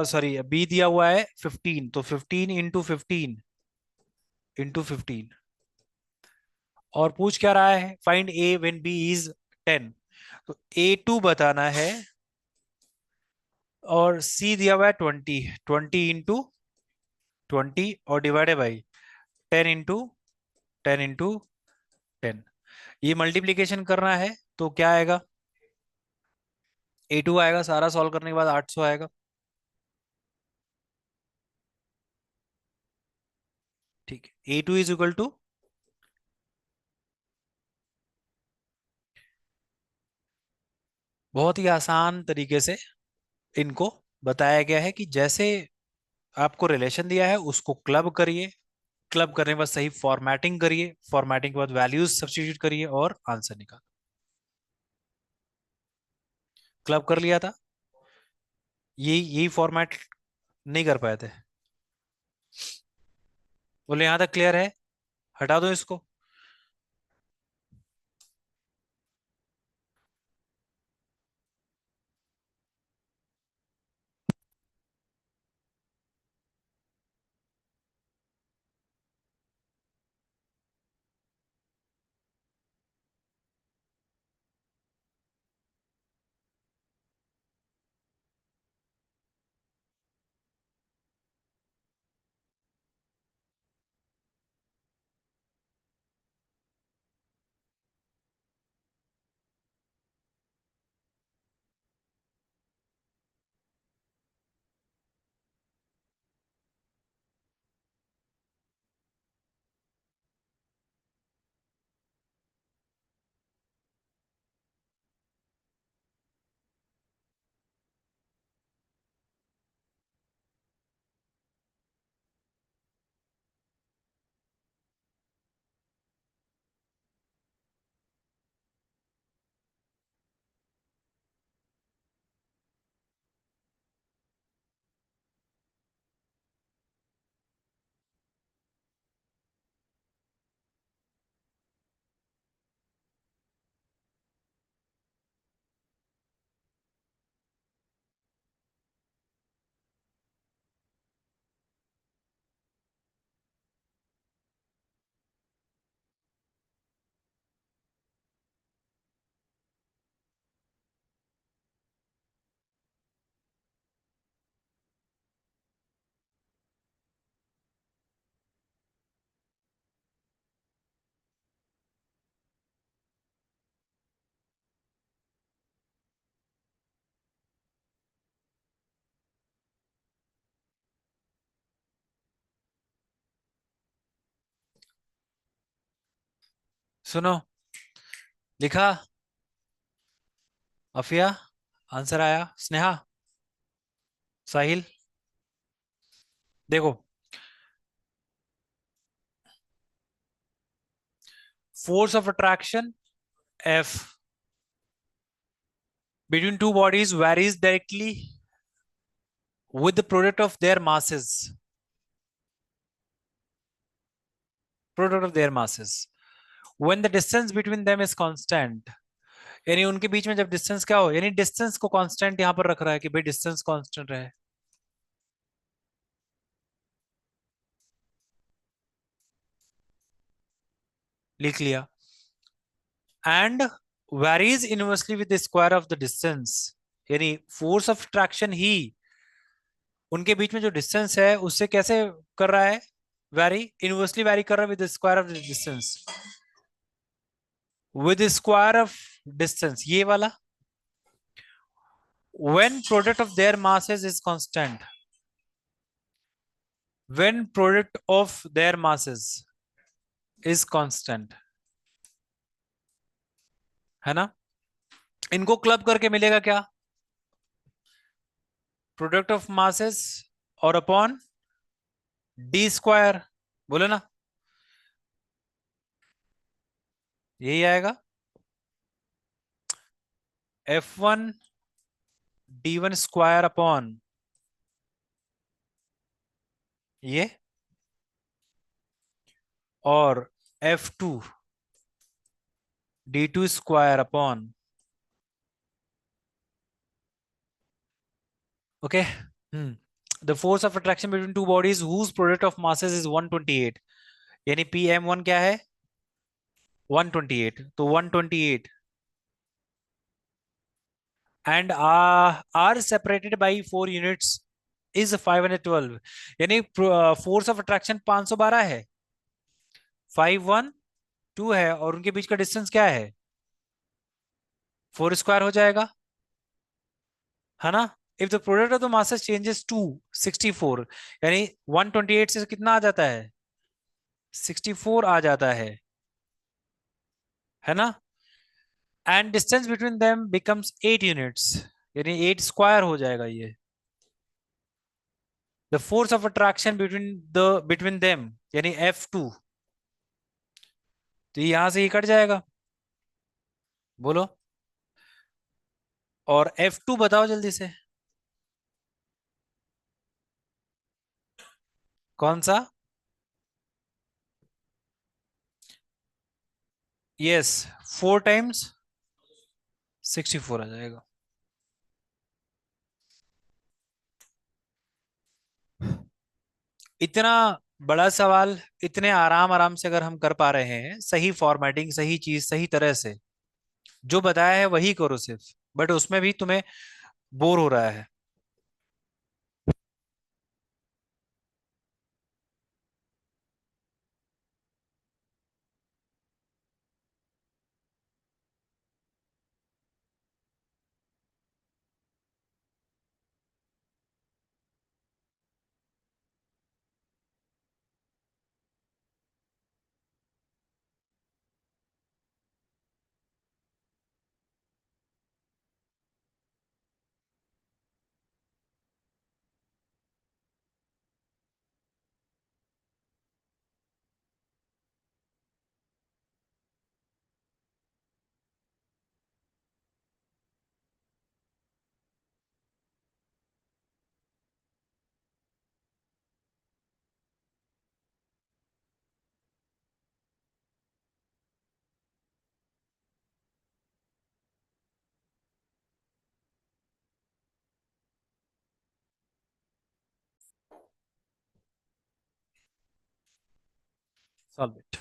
सॉरी B दिया हुआ है 15, तो 15 × 15 और पूछ क्या रहा है, find A when B is 10. तो A2 बताना है, और C दिया हुआ है 20, 20 × 20 और डिवाइडेड बाई 10 × 10 ये मल्टीप्लीकेशन करना है, तो क्या आएगा, A2 आएगा, सारा सॉल्व करने के बाद 800 आएगा. ठीक है, A2 इज इक्वल टू, बहुत ही आसान तरीके से इनको बताया गया है कि जैसे आपको रिलेशन दिया है उसको क्लब करिए, क्लब करने के बाद सही फॉर्मेटिंग करिए, फॉर्मेटिंग के बाद वैल्यूज सब्स्टिट्यूट करिए और आंसर निकाल. क्लब कर लिया था, यही फॉर्मेट नहीं कर पाए थे. बोले यहां तक क्लियर है, हटा दो इसको. सुनो, लिखा? अफिया, आंसर आया? स्नेहा, साहिल, देखो, force of attraction F between two bodies varies directly with the product of their masses. Product of their masses. When the distance between them is constant, यानी उनके बीच में जब डिस्टेंस क्या हो, यानी डिस्टेंस को कांस्टेंट यहां पर रख रहा है कि भाई डिस्टेंस कांस्टेंट रहे। लिख लिया। And varies inversely with the square of the distance, यानी फोर्स ऑफ अट्रैक्शन ही उनके बीच में जो डिस्टेंस है उससे कैसे कर रहा है, वैरी इनवर्सली वैरी कर रहा है with the square of the distance, with square of distance ये वाला, when product of their masses is constant, when product of their masses is constant, है ना? इनको क्लब करके मिलेगा क्या? प्रोडक्ट ऑफ मासेस और अपॉन डी स्क्वायर, बोले ना, यही आएगा। F1 D1 स्क्वायर अपॉन ये, और F2 D2 square upon, okay. The force of attraction between two bodies whose product of masses is 128, यानी PM1 क्या है? 128, तो 128 and are separated by 4 units is 512, यानी फोर्स ऑफ अट्रैक्शन 512 है, 512 है, और उनके बीच का डिस्टेंस क्या है? 4 स्क्वायर हो जाएगा, है ना? If the product of the masses changes to 64, यानी 128 से कितना आ जाता है? 64 आ जाता है ना? And distance between them becomes 8 units, यानी 8 स्क्वायर हो जाएगा ये। The force of attraction between them, यानी F2, तो यहां से ये कट जाएगा, बोलो। और F2 बताओ जल्दी से, कौन सा? यस, 4 टाइम्स 64 आ जाएगा। इतना बड़ा सवाल इतने आराम आराम से अगर हम कर पा रहे हैं, सही फॉर्मेटिंग, सही चीज, सही तरह से, जो बताया है वही करो सिर्फ, बट उसमें भी तुम्हें बोर हो रहा है। Solve it.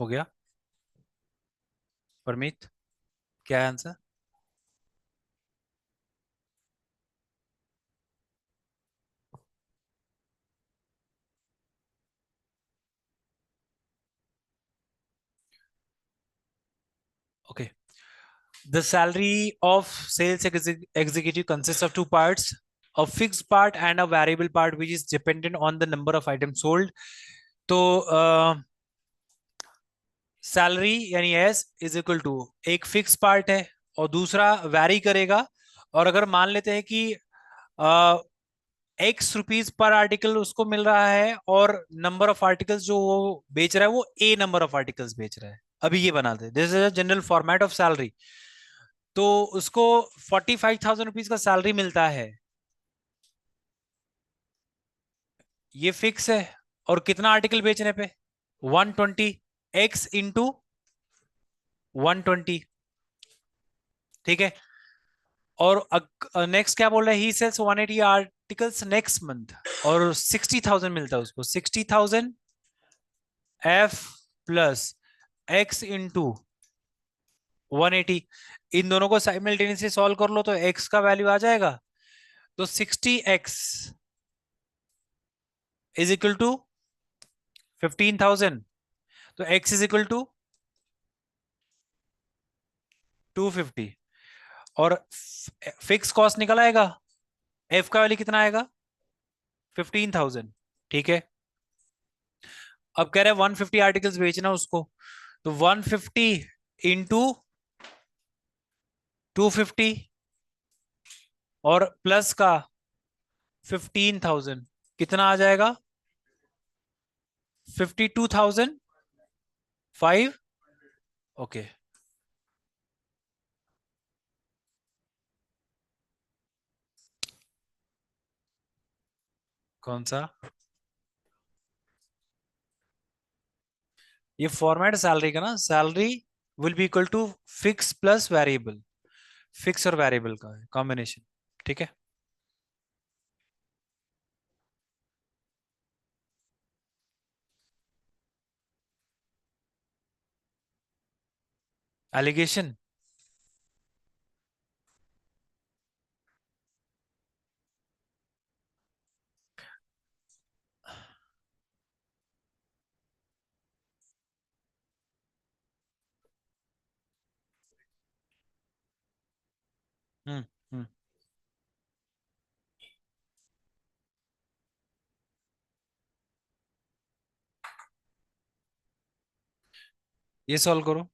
हो गया। परमीत, क्या है answer? Okay, the salary of sales executive consists of two parts, a fixed part and a variable part which is dependent on the number of items sold. तो सैलरी यानी S is equal to, एक fix part है और दूसरा vary करेगा। और अगर मान लेते हैं कि एक्स रुपीज पर आर्टिकल उसको मिल रहा है और नंबर ऑफ आर्टिकल्स जो वो बेच रहा है वो ए नंबर ऑफ आर्टिकल्स बेच रहा है। अभी ये बनाते हैं, this is a general format of salary. तो उसको 45,000 रुपीज का सैलरी मिलता है, ये फिक्स है। और कितना आर्टिकल बेचने पे? 120, एक्स इंटू 120। ठीक है। और नेक्स्ट क्या बोल रहा है? ही सेल्स 180 आर्टिकल्स नेक्स्ट मंथ, और 60,000 मिलता है उसको। 60,000 एफ प्लस एक्स इंटू 180। इन दोनों को साइमल्टेनियसली सॉल्व कर लो तो एक्स का वैल्यू आ जाएगा। तो 60x इज इक्वल टू 15,000। तो x इज इक्वल टू 250। और फिक्स कॉस्ट निकल आएगा, एफ का वैल्यू कितना आएगा? 15,000। ठीक है। अब कह रहे हैं 150 आर्टिकल्स बेचना उसको, तो 150 इंटू 250 और प्लस का 15,000, कितना आ जाएगा? 52,005। ओके। कौन सा? ये फॉर्मेट सैलरी का ना, salary will be equal to fix plus variable, fix और वेरिएबल का कॉम्बिनेशन। ठीक है। एलिगेशन। हम्म। हम्म। ये सॉल्व करो।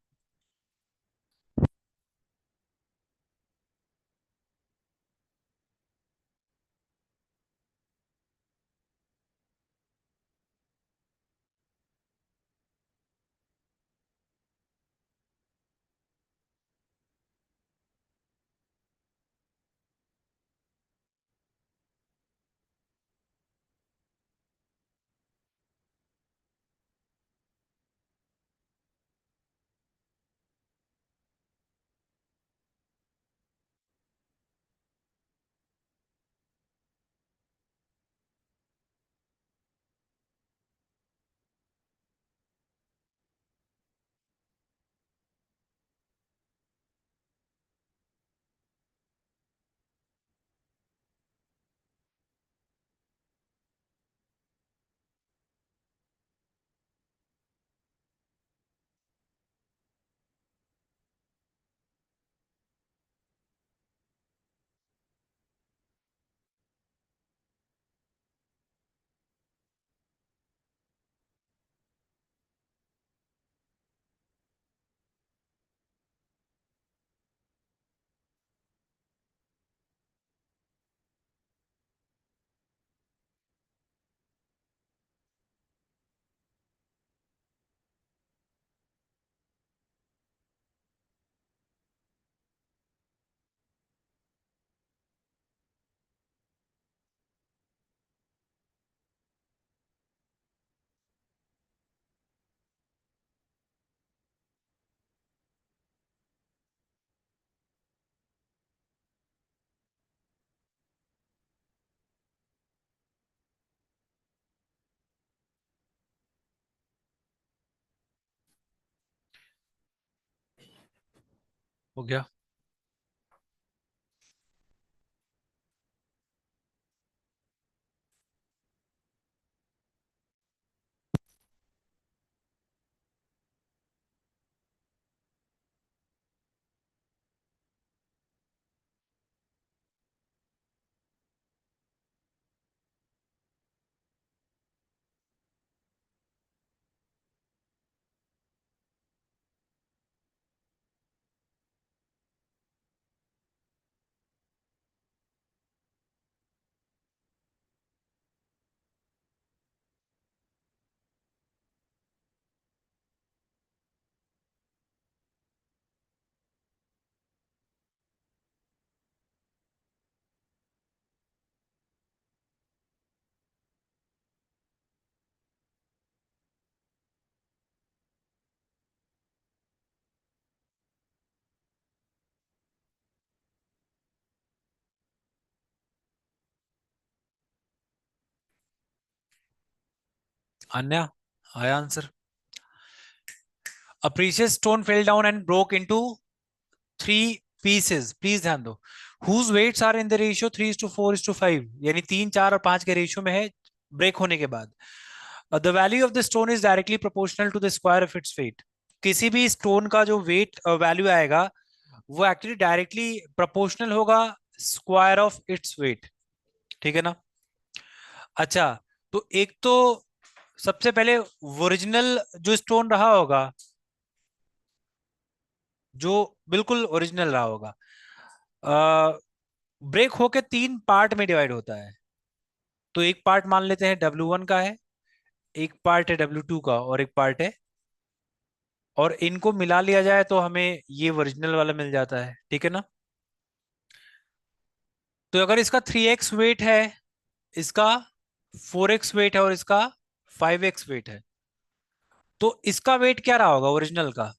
हो गया। अन्य आया answer. A precious stone fell down and broke into three pieces. Please ध्यान दो। Whose weights are in the ratio 3:4:5, यानी 3, 4 और 5 के रेशियो में है ब्रेक होने के बाद। The value of the stone is directly proportional to the square of its weight. किसी भी स्टोन का जो वेट वैल्यू आएगा वो एक्चुअली डायरेक्टली प्रोपोर्शनल होगा स्क्वायर ऑफ इट्स वेट। ठीक है ना। अच्छा, तो एक तो सबसे पहले ओरिजिनल जो स्टोन रहा होगा, जो बिल्कुल ओरिजिनल रहा होगा, ब्रेक होके 3 पार्ट में डिवाइड होता है। तो एक पार्ट मान लेते हैं W1 का है, एक पार्ट है W2 का, और एक पार्ट है, और इनको मिला लिया जाए तो हमें ये ओरिजिनल वाला मिल जाता है। ठीक है ना। तो अगर इसका 3x वेट है, इसका 4x वेट है, और इसका 5x वेट है, तो इसका वेट क्या रहा होगा ओरिजिनल का?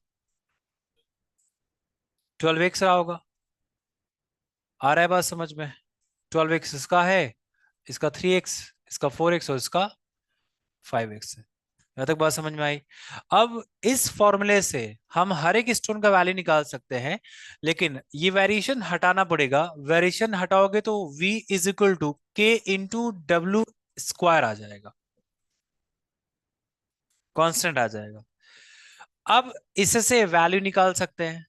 12x रहा होगा। आ रहा है बात समझ में? 12x इसका है, इसका 3x, इसका 4x, और इसका 5x है। यहाँ तक बात समझ में आई? अब इस फॉर्मूले से हम हर एक स्टोन का वैल्यू निकाल सकते हैं, लेकिन ये वेरिएशन हटाना पड़ेगा। वेरिएशन हटाओगे तो v इज इक्वल टू के इंटू डब्ल्यू स्क्वायर आ जाएगा, कांस्टेंट आ जाएगा। अब इससे वैल्यू निकाल सकते हैं।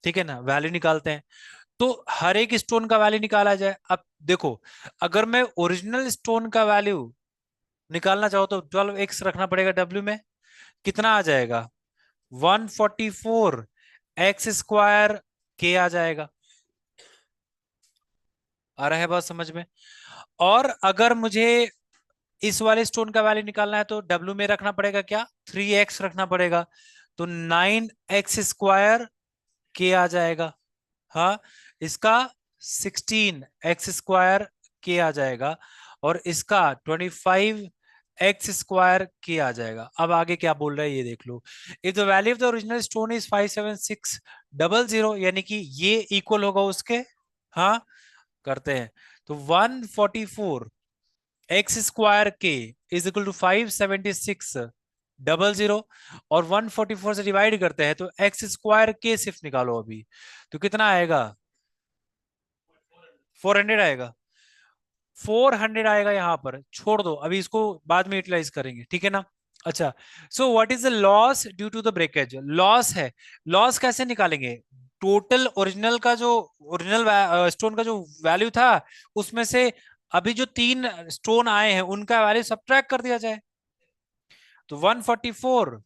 ठीक है ना, वैल्यू निकालते हैं। तो हर एक स्टोन का वैल्यू निकाला जाए। अब देखो, अगर मैं ओरिजिनल स्टोन का वैल्यू निकालना चाहो तो 12x रखना पड़ेगा डब्ल्यू में। कितना आ जाएगा? 144 x स्क्वायर के आ जाएगा। आ रहा है बात समझ में? और अगर मुझे इस वाले स्टोन का वैल्यू निकालना है तो डब्ल्यू में रखना पड़ेगा क्या? 3x रखना पड़ेगा। तो 9 x स्क्वायर के आ जाएगा। हाँ, इसका 16 x स्क्वायर के आ जाएगा, और इसका 25 x स्क्वायर के आ जाएगा। अब आगे क्या बोल रहा है ये देख लो। If the value of the original stone is 57600, यानी कि ये इक्वल होगा उसके। हाँ, करते हैं। तो 144 x स्क्वायर के इज इक्वल टू 57600, और 144 से डिवाइड करते हैं तो x स्क्वायर के सिर्फ निकालो अभी। तो कितना आएगा? 400 आएगा। 400 आएगा। यहां पर छोड़ दो, अभी इसको बाद में यूटिलाइज करेंगे। ठीक है ना। अच्छा, so what is the loss due to the breakage? Loss है। लॉस कैसे निकालेंगे? टोटल ओरिजिनल का जो ओरिजिनल स्टोन का जो वैल्यू था, उसमें से अभी जो 3 स्टोन आए हैं उनका वैल्यू सब्ट्रैक्ट कर दिया जाए। तो 144,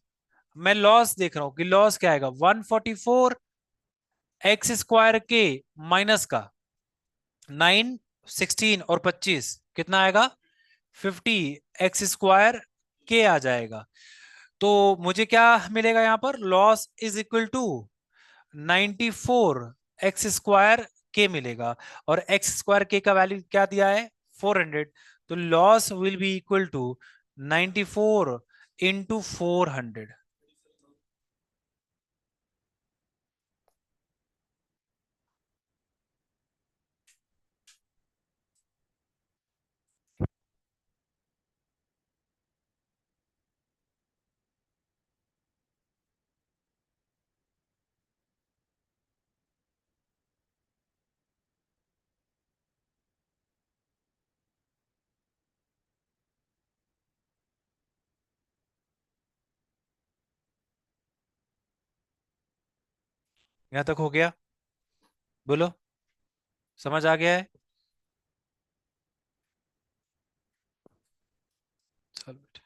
मैं लॉस देख रहा हूं कि लॉस क्या आएगा। 144 x स्क्वायर के माइनस का 9, 16 और 25 कितना आएगा? 50 x स्क्वायर के आ जाएगा। तो मुझे क्या मिलेगा यहां पर? Loss is equal to 94 x square के मिलेगा, और एक्स स्क्वायर के का वैल्यू क्या दिया है? 400। तो loss will be equal to 94 × 400। यहाँ तक हो गया? बोलो, समझ आ गया है? चल बेटा।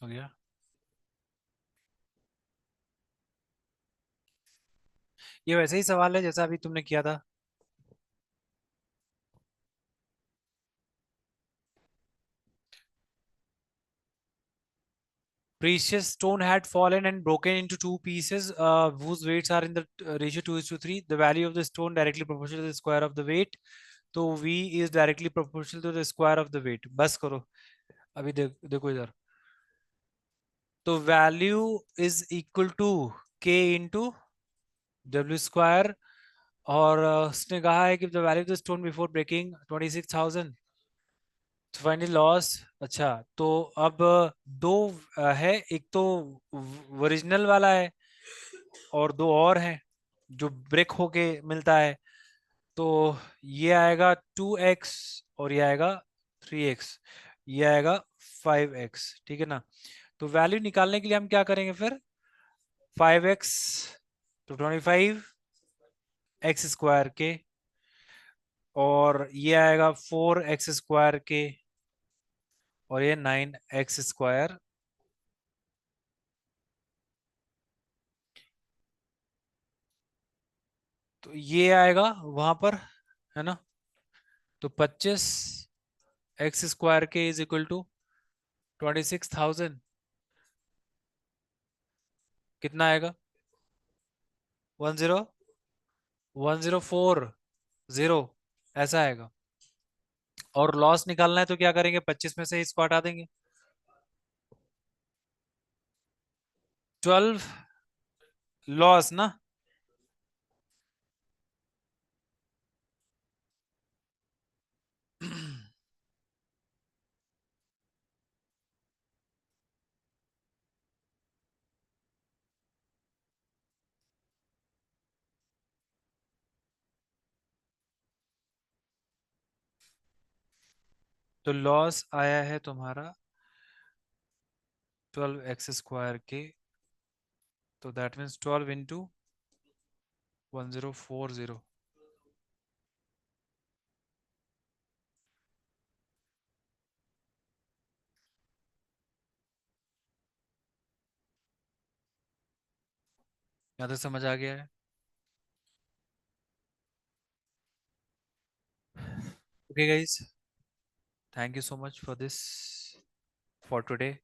हो गया। ये वैसे ही सवाल है जैसा अभी तुमने किया था। Precious stone had fallen and broken into two pieces, whose weights are in the ratio 2:3. The value of the stone directly proportional to the square of the weight. तो V is directly proportional to the square of the weight. बस करो। अभी देखो इधर। तो value is equal to K into W square. और उसने कहा है कि the value of the stone before breaking 26,000। Finally loss. अच्छा, तो अब दो है, एक तो ओरिजिनल वाला है और दो और हैं जो ब्रेक होके मिलता है। तो ये आएगा 2x और ये आएगा 3x, ये आएगा 5x, ठीक है ना? तो वैल्यू निकालने के लिए हम क्या करेंगे फिर? 5x तो 25 x स्क्वायर के, और ये आएगा 4x स्क्वायर के, और ये 9x स्क्वायर। तो ये आएगा वहां पर, है ना? तो 25 x स्क्वायर के इज इक्वल टू 26,000। कितना आएगा? 10 1040 ऐसा आएगा। और लॉस निकालना है तो क्या करेंगे? 25 में से इसको हटा देंगे। 12 लॉस ना। तो लॉस आया है तुम्हारा 12 x स्क्वायर के, तो दैट मीन्स 12 इंटू 1040। यहाँ तक समझ आ गया है? Okay guys, thank you so much for this, for today.